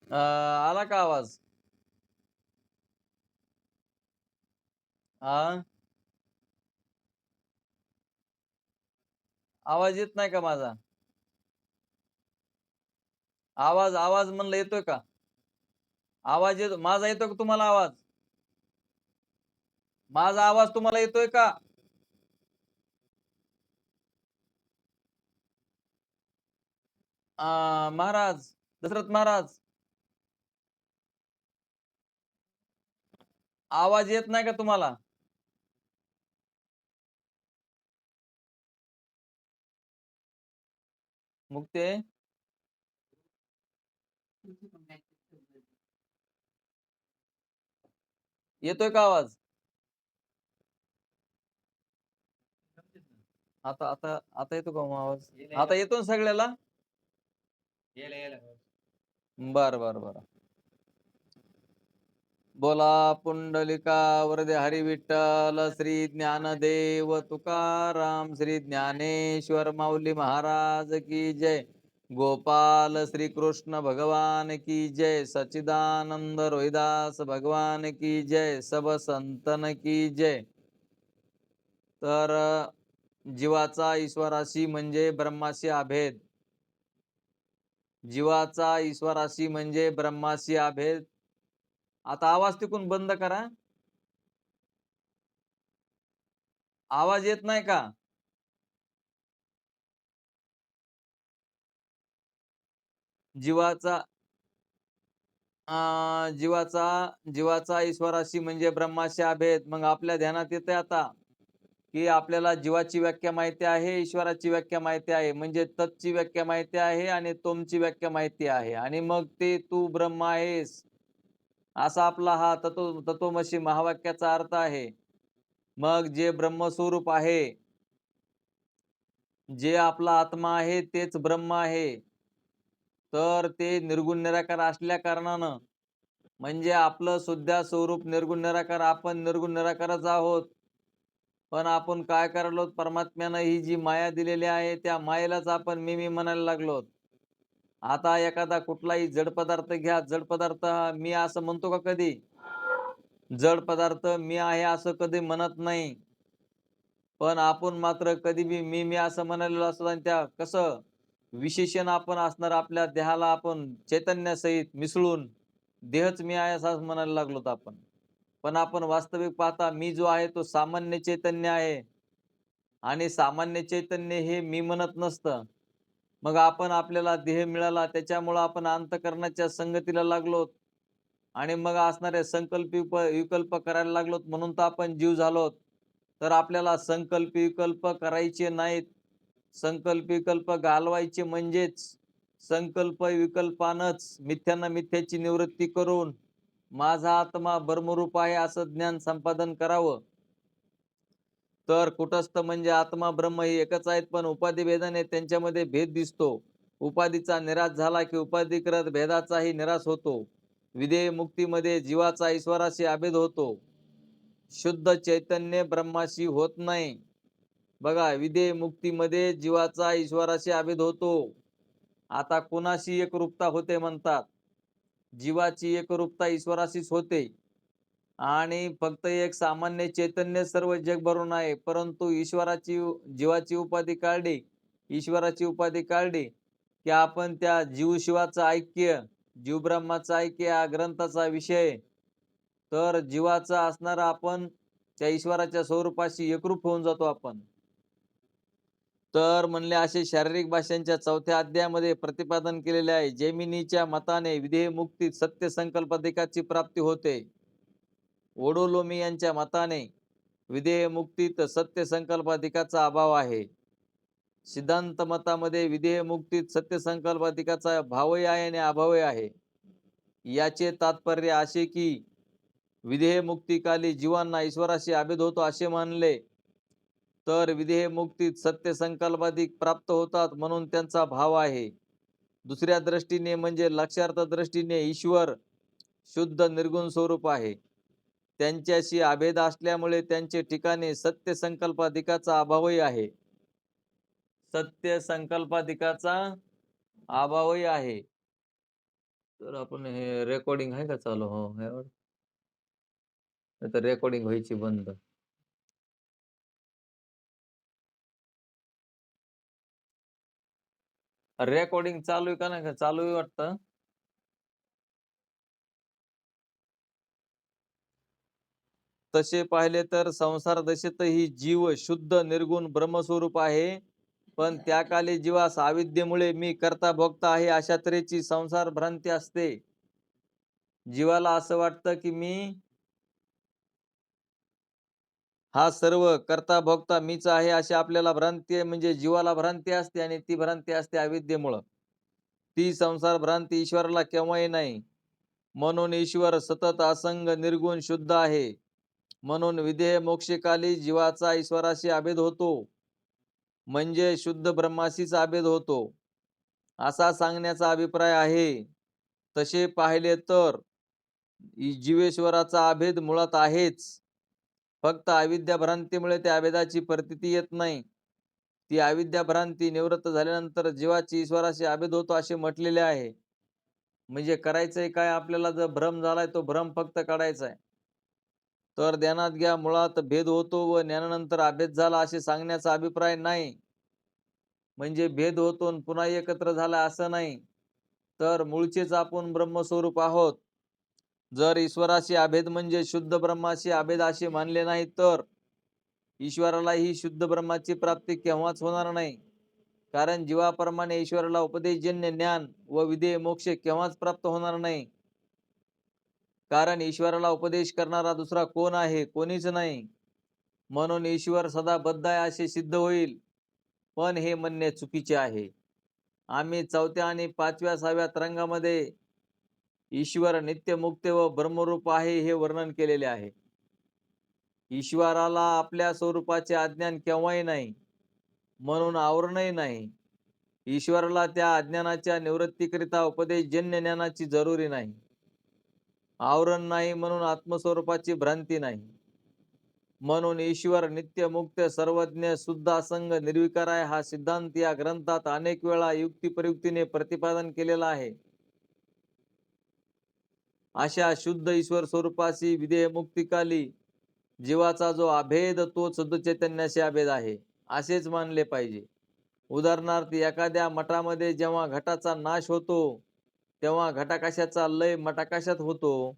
आला का आवाज? आवाज येत नाही का माझा? आवाज आवाज म्हणलं येतोय का? आवाज येतो माझा? येतोय का तुम्हाला आवाज? माझा आवाज तुम्हाला येतोय का? महाराज दशरथ महाराज, आवाज येत नाही का तुम्हाला? मुक्ते, येतोय का आवाज? आता आता आता येतो का मग आवाज? आता येतो ना सगळ्याला? बर बर बर. बोला पुंडलिका वरदे हरी विठ्ठल श्री ज्ञानदेव तुकाराम श्री ज्ञानेश्वर माऊली महाराज की जय. गोपाल श्री कृष्ण भगवान की जय. सच्चिदानंद रोहिदास भगवान की जय. सब संतन की जय. तर जीवाचा ईश्वराशी म्हणजे ब्रह्माशी अभेद. जीवाचा ईश्वराशी म्हणजे ब्रह्माशी अभेद. आता आवाज तिकून बंद करा. आवाज येत नाही का? जीवाचा जीवाचा ईश्वराशी म्हणजे ब्रह्माशी अभेद. मग आपल्या ध्यानात येते आता की आपल्याला जीवाची व्याख्या माहिती आहे, ईश्वराची व्याख्या माहिती आहे, म्हणजे तत्ची व्याख्या माहिती आहे आणि तोमची व्याख्या माहिती आहे. आणि मग ते तू ब्रह्म आहेस असा आपला हा तत्वमसी महावाक्याचा अर्थ आहे. मग जे ब्रह्मस्वरूप आहे, जे आपला आत्मा आहे तेच ब्रह्म आहे. तर ते निर्गुण निराकार असल्या कारणानं, म्हणजे आपलं सुद्धा स्वरूप निर्गुण निराकार, आपण निर्गुण निराकारच आहोत. पण आपण काय करायलो? परमात्म्यानं ही जी माया दिलेली आहे त्या मायेलाच आपण मी म्हणायला लागलो. आता एखादा कुठलाही जड पदार्थ घ्या, जड पदार्थ मी असं म्हणतो का कधी? जड पदार्थ मी आहे असं कधी म्हणत नाही. पण आपण मात्र कधी बी मी असं म्हणालेलो असतो. आणि त्या कसं विशेषण आपण असणार आपल्या देहाला, आपण चैतन्यासहित मिसळून देहच मी आहे असं म्हणायला लागलो आपण. पण आपण वास्तविक पाहता मी जो आहे तो सामान्य चैतन्य आहे. आणि सामान्य चैतन्य हे मी म्हणत नसतं. मग आपण आपल्याला देह मिळाला त्याच्यामुळं आपण अंतकरणाच्या संगतीला लागलो आणि मग असणारे संकल्प विकल्प करायला लागलो, म्हणून तर आपण जीव झालो. तर आपल्याला संकल्प विकल्प करायचे नाहीत. संकल्प विकल्प घालवायचे म्हणजेच संकल्प विकल्पानच मिथ्याना मिथ्याची निवृत्ती करून माझा आत्मा ब्रह्मरूप आहे असं ज्ञान संपादन करावं. तर कुटस्थ म्हणजे आत्मा ब्रह्म ही एकच आहेत, पण उपाधी भेदाने त्यांच्यामध्ये भेद दिसतो. उपाधीचा निराश झाला की उपाधिकृत भेदाचाही निराश होतो. विधेय मुक्तीमध्ये जीवाचा ईश्वराशी अभेद होतो. शुद्ध चैतन्य ब्रह्माशी होत नाही. बघा, विधेय मुक्तीमध्ये जीवाचा ईश्वराशी अभेद होतो. आता कुणाशी एकरूपता होते म्हणतात? जीवाची एकरूपता ईश्वराशीच होते. आणि फक्त एक सामान्य चैतन्य सर्व जग भरून आहे, परंतु जीवाची उपाधी काढली, ईश्वराची उपाधी काढली की आपण त्या जीवशिवाचं ऐक्य, जीवब्रह्माचं ऐक्य हा ग्रंथाचा विषय. तर जीवाचा असणारा आपण त्या ईश्वराच्या स्वरूपाशी एकरूप होऊन जातो आपण. तर म्हणले असे शारीरिक भाषांच्या 4थ्या अध्यायामध्ये प्रतिपादन केलेले आहे. जैमिनीच्या मताने विधेय मुक्तीत सत्य संकल्पाधिकाची प्राप्ती होते. ओडोलोमी यांच्या मताने विधेय मुक्तीत सत्य संकल्पाधिकाचा अभाव आहे. सिद्धांत मतामध्ये विधेय मुक्तीत सत्य संकल्पाधिकाचा भावही आहे आणि अभावही आहे. याचे तात्पर्य असे की विधेय मुक्तीकाली जीवांना ईश्वराशी अभेद होतो असे मानले तर विधेय मुक्तीत सत्य संकल्पाधिक प्राप्त होतात म्हणून त्यांचा भाव आहे. दुसऱ्या दृष्टीने म्हणजे लक्षार्थ दृष्टीने ईश्वर शुद्ध निर्गुण स्वरूप आहे. त्यांच्याशी अभेद असल्यामुळे त्यांचे ठिकाणी सत्य संकल्पाधिकाचा अभावही आहे. सत्य संकल्पाधिकाचा अभावही आहे. तर आपण हे रेकॉर्डिंग आहे का चालू? हो, तर रेकॉर्डिंग व्हायची बंद. रेकॉर्डिंग चालू आहे का नाही का? चालू आहे वाटतं. तसे पाहिले तर संसार दशेतही जीव शुद्ध निर्गुण ब्रह्मस्वरूप आहे, पण त्या काली जीवास अविद्येमुळे मी करता भोगता आहे अशा तऱ्हेची संसार भ्रांती असते. जीवाला असं वाटतं की मी हा सर्व करता भोगता मीच आहे अशी आपल्याला भ्रांती आहे. म्हणजे जीवाला भ्रांती असते आणि ती भ्रांती असते अविद्येमुळं. ती संसार भ्रांती ईश्वराला केव्हाही नाही. म्हणून ईश्वर सतत असंग निर्गुण शुद्ध आहे. म्हणून विधेय मोक्षकाली जीवाचा ईश्वराशी अभेद होतो, म्हणजे शुद्ध ब्रह्माशीच अभेद होतो असा सांगण्याचा अभिप्राय आहे. तसे पाहिले तर जीवेश्वराचा अभेद मुळात आहेच, फक्त अविद्या भ्रांतीमुळे त्या अभेदाची प्रतीती येत नाही. ती अविद्या भ्रांती निवृत्त झाल्यानंतर जीवाची ईश्वराशी अभेद होतो असे म्हटलेले आहे. म्हणजे करायचंय काय आपल्याला? जर भ्रम झालाय तो भ्रम फक्त काढायचा आहे. तर ध्यानात घ्या, मुळात भेद होतो व ज्ञानानंतर अभेद झाला असे सांगण्याचा अभिप्राय नाही. म्हणजे भेद होतो पुन्हा एकत्र झाला असं नाही. तर मूळचेच आपण ब्रह्मस्वरूप आहोत. जर ईश्वराशी अभेद म्हणजे शुद्ध ब्रह्माशी अभेद असे मानले नाही तर ईश्वराला ही शुद्ध ब्रह्माची प्राप्ती केव्हाच होणार नाही. कारण जीवाप्रमाणे ईश्वराला उपदेशजन्य ज्ञान व विधेय मोक्ष केव्हाच प्राप्त होणार नाही. कारण ईश्वराला उपदेश करणारा दुसरा कोण आहे? कोणीच नाही. म्हणून ईश्वर सदा बद्ध आहे असे सिद्ध होईल, पण हे म्हणणे चुकीचे आहे. आम्ही 4थ्या आणि 5व्या 6व्या तरंगामध्ये ईश्वर नित्यमुक्त व ब्रह्मरूप आहे हे वर्णन केलेले आहे. ईश्वराला आपल्या स्वरूपाचे अज्ञान केव्हाही नाही, म्हणून आवरणही नाही. ईश्वराला त्या अज्ञानाच्या निवृत्तीकरिता उपदेशजन्य ज्ञानाची जरुरी नाही. आवरण नाही म्हणून आत्मस्वरूपाची भ्रांती नाही. म्हणून ईश्वर नित्यमुक्त सर्वज्ञ शुद्ध असंग निर्विकार आहे हा सिद्धांत या ग्रंथात अनेक वेळा युक्तिप्रयुक्तीने प्रतिपादन केलेला आहे. अशा शुद्ध ईश्वर स्वरूपाशी विधेय मुक्तिकाली जीवाचा जो अभेद तो शुद्ध चैतन्याशी अभेद आहे असेच मानले पाहिजे. उदाहरणार्थ, एखाद्या मठामध्ये जेव्हा घटाचा नाश होतो तेव्हा घटाकाशाचा लय मठाकाशात होतो.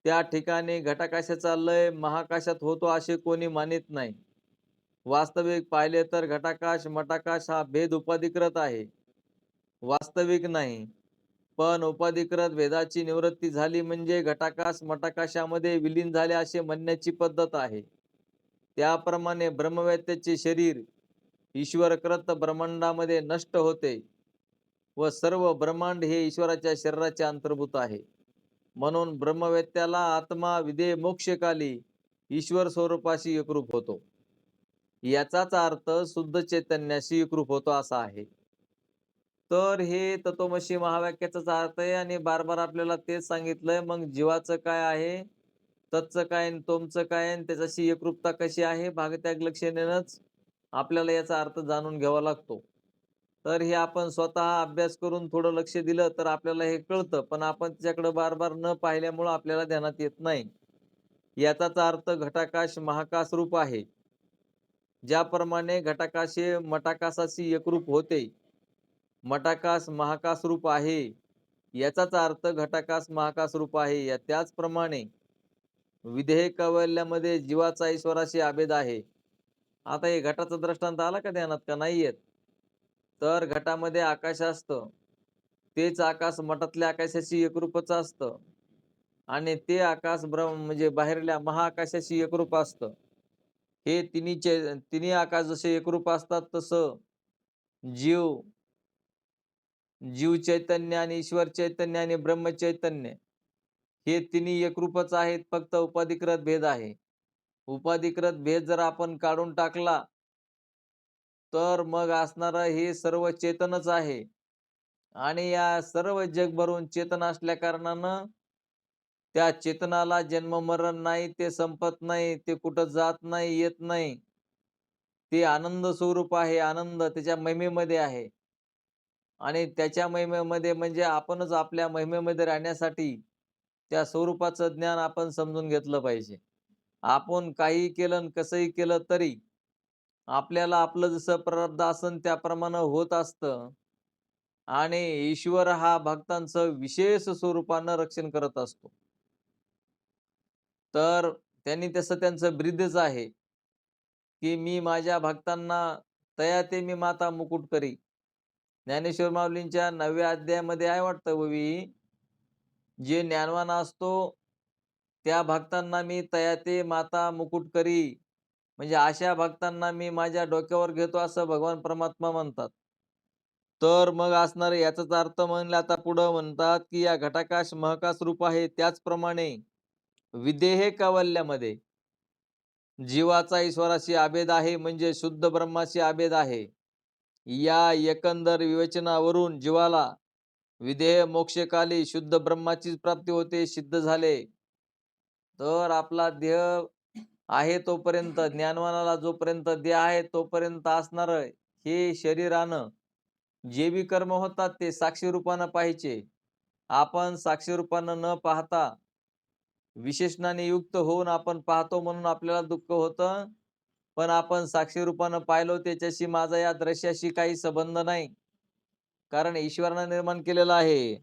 त्या ठिकाणी घटाकाशाचा लय महाकाशात होतो असे कोणी मानित नाही. वास्तविक पाहिले तर घटाकाश मठाकाश हा भेद उपाधिकृत आहे, वास्तविक नाही. पण उपाधिकृत भेदाची निवृत्ती झाली म्हणजे घटाकाश मठाकाशामध्ये विलीन झाले असे म्हणण्याची पद्धत आहे. त्याप्रमाणे ब्रह्मवेत्याचे शरीर ईश्वरकृत ब्रह्मांडामध्ये नष्ट होते. व सर्व ब्रह्मांड हे ईश्वराच्या शरीराचे अंतर्भूत आहे. म्हणून ब्रह्मवेत्याला आत्मा विदे मोक्षकाली ईश्वर स्वरूपाशी एकरूप होतो. याचाच अर्थ शुद्ध चैतन्याशी एकरूप होतो असा आहे. तर हे तत्वमसी महावाक्याचाच अर्थ आहे आणि बार बार आपल्याला तेच सांगितलंय. मग जीवाचं काय आहे, तत्चं काय आणि तोमचं काय आणि त्याच्याशी एकरूपता कशी आहे, भागत्याग लक्षणेनंच आपल्याला याचा अर्थ जाणून घ्यावा लागतो. तर हे आपण स्वतः अभ्यास करून थोडं लक्ष दिलं तर आपल्याला हे कळतं, पण आपण त्याच्याकडे बार बार न पाहिल्यामुळं आपल्याला ध्यानात येत नाही. याचाच अर्थ घटाकाश महाकाश रूप आहे. ज्याप्रमाणे घटाकाश हे मटाकाशाशी एकरूप होते, मटाकाश महाकाश रूप आहे, याचाच अर्थ घटाकाश महाकाश रूप आहे. त्याचप्रमाणे विधेय कैवल्यामध्ये जीवाचा ईश्वराशी अभेद आहे. आता हे घटाचा दृष्टांत आला का ध्यानात का नाही येत? तर घटामध्ये आकाश असतं, तेच आकाश मठातल्या आकाशाशी एकरूपच असतं आणि ते आकाश म्हणजे बाहेरल्या महाआकाशाशी एकरूप असतं. हे तिन्ही आकाश जसे एकरूप असतात तसं जीव जीव चैतन्य आणि ईश्वर चैतन्य आणि ब्रह्म चैतन्य हे तिन्ही एकरूपच आहेत, फक्त उपाधिकृत भेद आहे. उपाधिकृत भेद जर आपण काढून टाकला तर मग असणारं हे सर्व चेतनच आहे आणि या सर्व जगभरून चेतन असल्या कारणानं त्या चेतनाला जन्म मरण नाही, ते संपत नाही, ते कुठं जात नाही, येत नाही. ते आनंद स्वरूप आहे. आनंद त्याच्या महिमेमध्ये आहे आणि त्याच्या महिमेमध्ये म्हणजे आपणच आपल्या महिमेमध्ये राहण्यासाठी त्या स्वरूपाचं ज्ञान आपण समजून घेतलं पाहिजे. आपण काहीही केलं आणि कसंही केलं तरी आपल्याला आपलं जसं प्रारब्ध असन त्याप्रमाणे होत असतं आणि ईश्वर हा भक्तांचं विशेष स्वरूपानं रक्षण करत असतो. तर त्यांनी तसं त्यांचं ब्रीदच आहे, की मी माझ्या भक्तांना तया ते मी माता मुकुट करी. ज्ञानेश्वर माऊलींच्या 9व्या अध्यायामध्ये आहे वाटतं ओवी, जे ज्ञानवान असतो त्या भक्तांना मी तया ते माता मुकुट करी. म्हणजे अशा भक्तांना मी माझ्या डोक्यावर घेतो असं भगवान परमात्मा म्हणतात. तर मग असणार याचाच अर्थ म्हणले आता पुढं म्हणतात, की या घटाकाश महाकाश रूप आहे त्याचप्रमाणे विदेह कैवल्यामध्ये जीवाचा ईश्वराशी अभेद आहे म्हणजे शुद्ध ब्रह्माशी अभेद आहे. या एकंदर विवेचनावरून जीवाला विधेय मोक्षकाली शुद्ध ब्रह्माचीच प्राप्ती होते, सिद्ध झाले. तर आपला देह आहे तोपर्यंत, ज्ञानवानाला जोपर्यंत देह आहे तोपर्यंत असणार हे शरीरानं जे बी कर्म होतात ते साक्षी रूपानं पाहिजे. आपण साक्षी रूपानं न पाहता विशेषणाने युक्त होऊन आपण पाहतो म्हणून आपल्याला दुःख होतं. पण आपण साक्षी रूपानं पाहिलो त्याच्याशी माझा या दृश्याशी काही संबंध नाही. कारण ईश्वरानं निर्माण केलेला आहे.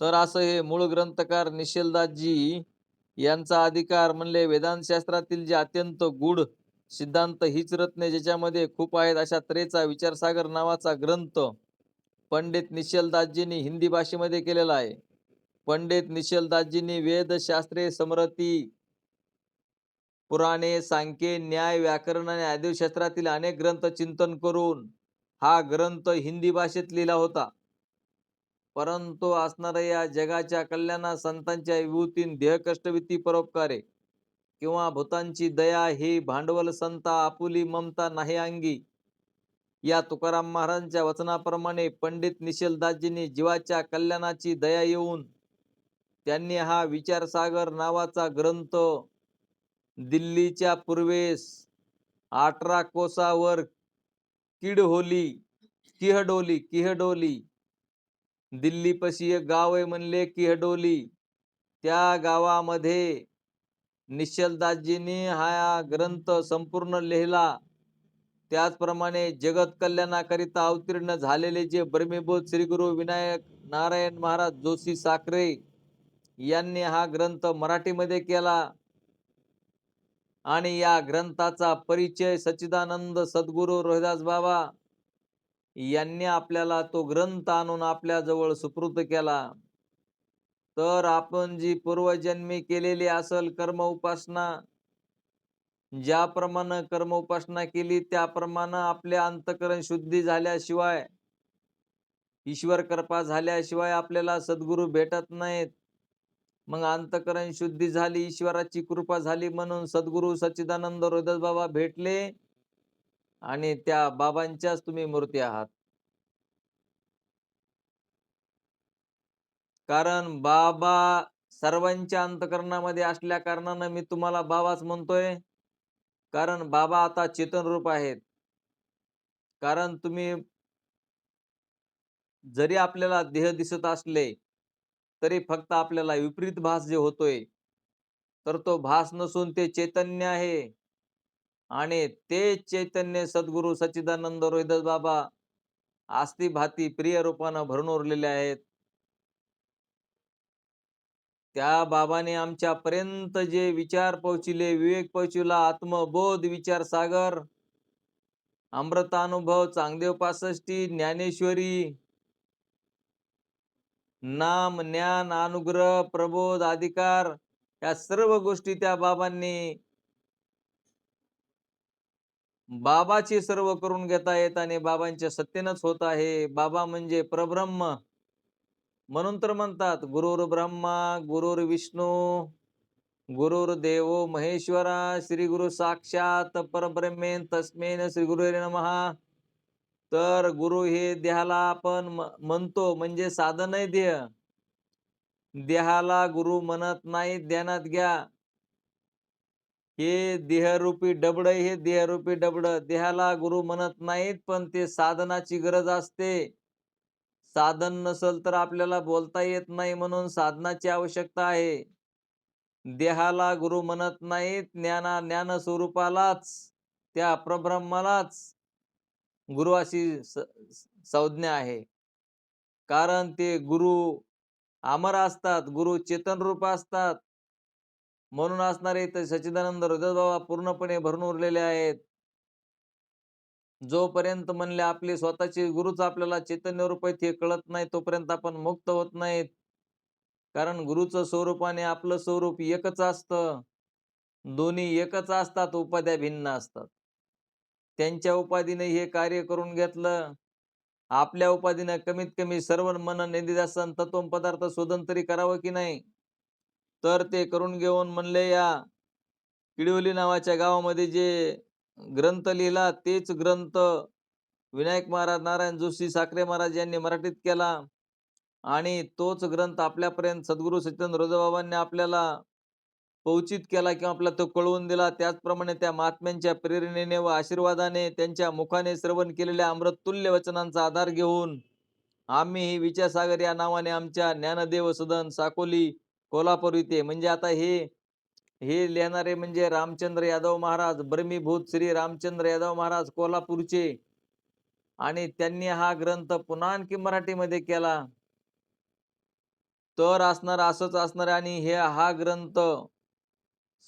तर असं हे मूळ ग्रंथकार निश्चलदासजी यांचा अधिकार म्हणले वेदांत शास्त्रातील जे अत्यंत गूढ सिद्धांत हीच रत्ने ज्याच्यामध्ये खूप आहेत अशा तऱ्हेचा विचारसागर नावाचा ग्रंथ पंडित निश्चलदासजींनी हिंदी भाषेमध्ये केलेला आहे. पंडित निश्चलदासजींनी वेदशास्त्रे समरती पुराणे सांख्ये न्याय व्याकरण आणि आदिवशास्त्रातील अनेक ग्रंथ चिंतन करून हा ग्रंथ हिंदी भाषेत लिहिला होता. परंतु असणाऱ्या या जगाच्या कल्याणा संतांच्या विभूतीन देह कष्टविती परोपकारे किंवा भूतांची दया ही भांडवल संता आपुली ममता नाही अंगी या तुकाराम महाराजांच्या वचनाप्रमाणे पंडित निश्चलदासजींनी जीवाच्या कल्याणाची दया येऊन त्यांनी हा विचारसागर नावाचा ग्रंथ दिल्लीच्या पूर्वेस 18 कोसावर किडहोली किहडोली दिल्लीपाशी एक गाव आहे म्हणले किहडोली. त्या गावामध्ये निश्चलदासजींनी हा ग्रंथ संपूर्ण लिहिला. त्याचप्रमाणे जगत कल्याणाकरिता अवतीर्ण झालेले जे ब्रह्मीभूत श्री गुरु विनायक नारायण महाराज जोशी साखरे यांनी हा ग्रंथ मराठीमध्ये केला आणि या ग्रंथाचा परिचय सच्चिदानंद सद्गुरू रोहिदास बाबा यांनी आपल्याला तो ग्रंथ आणून आपल्या जवळ सुपूर्द केला. तर आपण जी पूर्वजन्मी केलेली असल कर्म उपासना ज्याप्रमाणे कर्म उपासना केली त्याप्रमाणे आपले अंतकरण शुद्धी झाल्याशिवाय ईश्वर कृपा झाल्याशिवाय आपल्याला सद्गुरू भेटत नाहीत. मग अंतःकरण शुद्धी झाली, ईश्वराची कृपा झाली म्हणून सद्गुरू सच्चिदानंद रोहिदास बाबा भेटले आणि त्या बाबांच्याच तुम्ही मूर्ती आहात. कारण बाबा सर्वांच्या अंतःकरणामध्ये असल्या कारणानं मी तुम्हाला बाबाच म्हणतोय. कारण बाबा आता चेतन रूप आहेत. कारण तुम्ही जरी आपल्याला देह दिसत असले, तरी फक्त आपल्याला विपरीत भास जे होतोय, तर तो भास नसून ते चैतन्य आहे. आणि ते चैतन्य सद्गुरू सच्चिदानंद रोहिदास बाबा आस्ती-भाती प्रिय रूपानं भरून उरलेले आहेत. त्या बाबाने आमच्यापर्यंत जे विचार पोहोचविले, विवेक पोहोचविला, आत्मबोध, विचार सागर, अमृतानुभव, चांगदेव 65, ज्ञानेश्वरी, नाम, ज्ञान, अनुग्रह, प्रबोध, अधिकार या सर्व गोष्टी त्या बाबांनी बाबाची सर्व करून घेता येत आणि बाबांच्या सत्तेनंच होत आहे. बाबा म्हणजे परब्रह्म. म्हणून तर म्हणतात गुरुर् ब्रह्मा गुरुर्विष्णू गुरुर्देवो महेश्वरा श्री गुरु साक्षात परब्रह्मेन तस्मेन श्री गुरुवे नमः. तर गुरु हे देहाला आपण म्हणतो म्हणजे साधन आहे देह. देहाला गुरु म्हणत नाही, ध्यानात घ्या. हे देहरूपी डबड, हे देहरूपी डबड देहाला गुरु म्हणत नाहीत, पण ते साधनाची गरज असते. साधन नसल तर आपल्याला बोलता येत नाही, म्हणून साधनाची आवश्यकता आहे. देहाला गुरु म्हणत नाहीत, ज्ञान स्वरूपालाच, त्या परब्रह्मालाच गुरु अशी संज्ञा आहे. कारण ते गुरु अमर असतात, गुरु चेतन रूप असतात. म्हणून असणारे ते सच्चिदानंद रोहिदास बाबा पूर्णपणे भरून उरलेले आहेत. जोपर्यंत म्हणले आपले स्वतःचे गुरुच आपल्याला चैतन्य रूप आहेत हे कळत नाही, तोपर्यंत आपण मुक्त होत नाहीत. कारण गुरुचं स्वरूप आणि आपलं स्वरूप एकच असतं. दोन्ही एकच असतात, उपाध्या भिन्न असतात. त्यांच्या उपाधीने हे कार्य करून घेतलं. आपल्या उपाधीनं कमीत कमी श्रवण मनन निधिध्यासन तत्व पदार्थ शोधन तरी करावं की नाही. तर ते करून घेऊन म्हणले या किडिवली नावाच्या गावामध्ये जे ग्रंथ लिहिला तेच ग्रंथ विनायक महाराज, नारायण जोशी, साखरे महाराज यांनी मराठीत केला आणि तोच ग्रंथ आपल्यापर्यंत सद्गुरू सच्चिदानंद रोहिदास बाबांनी आपल्याला पौचित केला किंवा आपल्याला तो कळवून दिला. त्याचप्रमाणे त्या महात्म्यांच्या प्रेरणेने व आशीर्वादाने त्यांच्या मुखाने श्रवण केलेल्या अमृततुल्य वचनांचा आधार घेऊन आम्ही ही विचारसागर या नावाने आमच्या ज्ञानदेव सदन साकोली कोल्हापूर इथे म्हणजे आता हे हे लिहिणारे म्हणजे रामचंद्र यादव महाराज, ब्रह्मीभूत श्री रामचंद्र यादव महाराज कोल्हापूरचे. आणि त्यांनी हा ग्रंथ पुन्हा आणखी मराठीमध्ये केला. तर असणार असंच असणार आणि हा ग्रंथ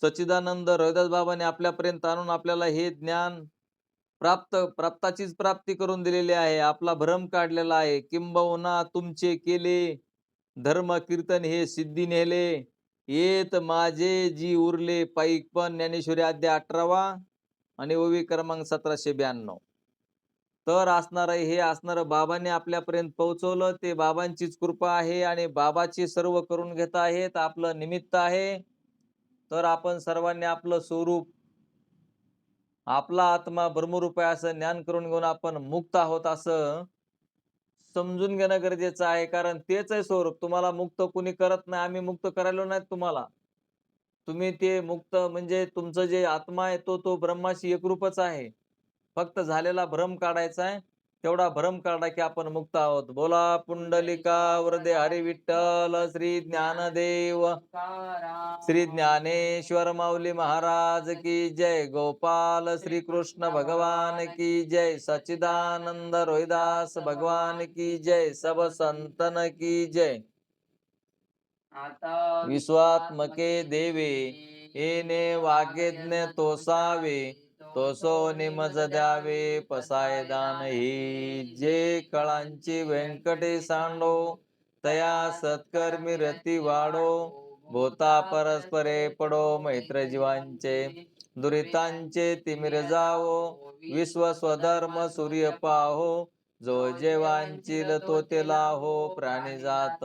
सच्चिदानंद रोहिदास बाबांनी आपल्यापर्यंत आणून आपल्याला हे ज्ञान प्राप्ताचीच प्राप्ती करून दिलेली आहे. आपला भ्रम काढलेला आहे. किंबहुना तुमचे केले धर्म कीर्तन हे सिद्धी नेले, येत माझे जी उरले पाईक पण. ज्ञानेश्वरी अध्याय 18 आणि ओवी क्रमांक 1792. तर असणार हे असणारं बाबांनी आपल्यापर्यंत पोहोचवलं. ते बाबांचीच कृपा आहे आणि बाबाची सर्व करून घेत आहेत. आपलं निमित्त आहे. तर आपण सर्वांनी आपलं स्वरूप, आपला आत्मा ब्रह्मरूप आहे असं ज्ञान करून घेऊन आपण मुक्त आहोत असं समजून घेणं गरजेचं आहे. कारण तेच आहे स्वरूप. तुम्हाला मुक्त कुणी करत नाही. आम्ही मुक्त करायला नाहीत तुम्हाला. तुम्ही ते मुक्त म्हणजे तुमचं जे आत्मा आहे तो ब्रह्माशी एकरूपच आहे. फक्त झालेला भ्रम काढायचा आहे. तेवढा भ्रम काढा की आपण मुक्त आहोत. बोला पुंडलिका वरदे हरी विठ्ठल श्री ज्ञानदेव श्री ज्ञानेश्वर माऊली महाराज की जय. गोपाल श्री कृष्ण भगवान की जय. सच्चिदानंद रोहिदास भगवान की जय. सब संतन की जय. विश्वात्मके देवे येणे वाग्यज्ञ तोसावे, तोसो निमज द्यावे पसाय दान ही. जे कळांची व्यंकटे सांडो, तया सत्कर्मी रती वाढो. भोता परस्परे पडो मैत्र जीवांचे, दुरितांचे तिमिर जावो. विश्व स्वधर्म सूर्य पाहो, जो जे वांचिल तो तेला हो प्राणी जात.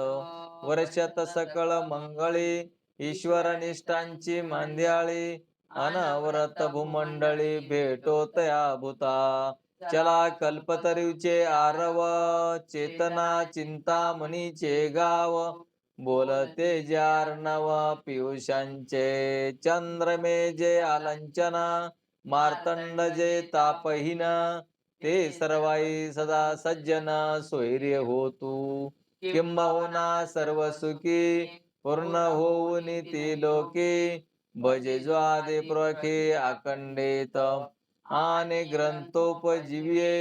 वर्षात सकळ मंगळी ईश्वर निष्ठांची मांद्याळी. अनवरत भूमंडळी भेटोतया भूता. चला कल्पतरूचे आरव चेतना चिंतामणीचे गाव. बोलते जे अर्णव पियुषांचे चंद्रमे जे आलंचना. मार्तंड जे तापहीन ते सर्वाई सदा सज्जन सोयर्य होतू. किंबहुना सर्व सुखी पूर्ण होऊन ती लोके. भजे ज्वादे प्रखे अखंडित आणि ग्रंथोपजीव्ये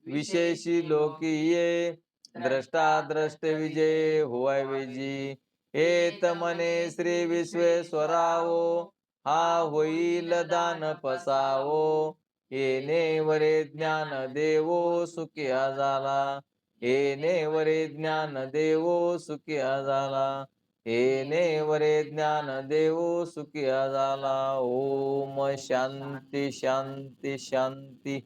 विशेषी लोकीये. द्रष्टा द्रष्ट विजय होय वेजी. एत मने श्री विश्वेश्वरावो हा होईल दान पसावो. येणे वरे ज्ञान देवो सुखिया झाला. येणे वरे ज्ञान देवो सुखिया झाला. येणे वरे ज्ञान देवो सुखिया झाला. ओम शांती शांती शांती.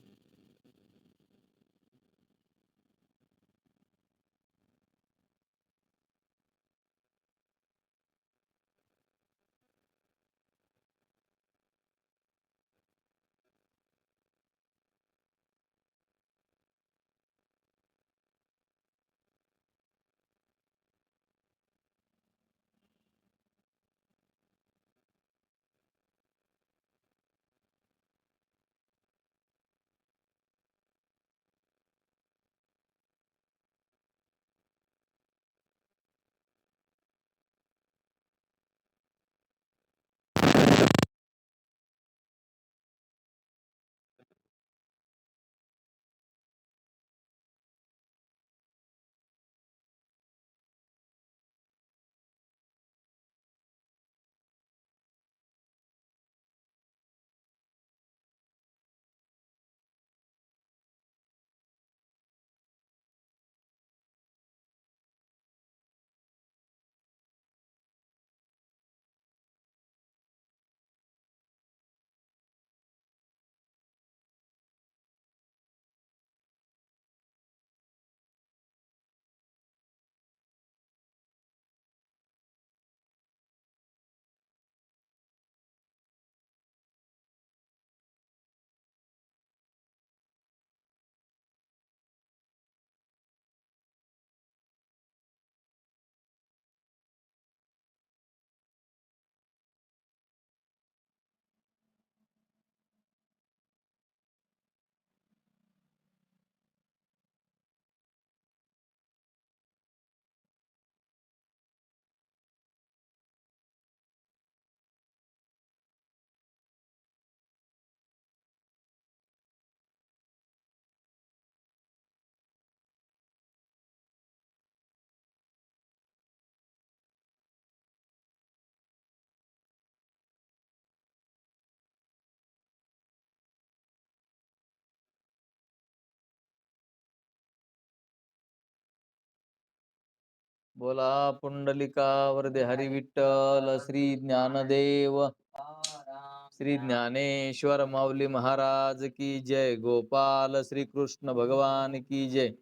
बोला पुंडलिका वरदे हरी विठ्ठल श्री ज्ञानदेव श्री ज्ञानेश्वर माऊली महाराज की जय. गोपाल श्री कृष्ण भगवान की जय.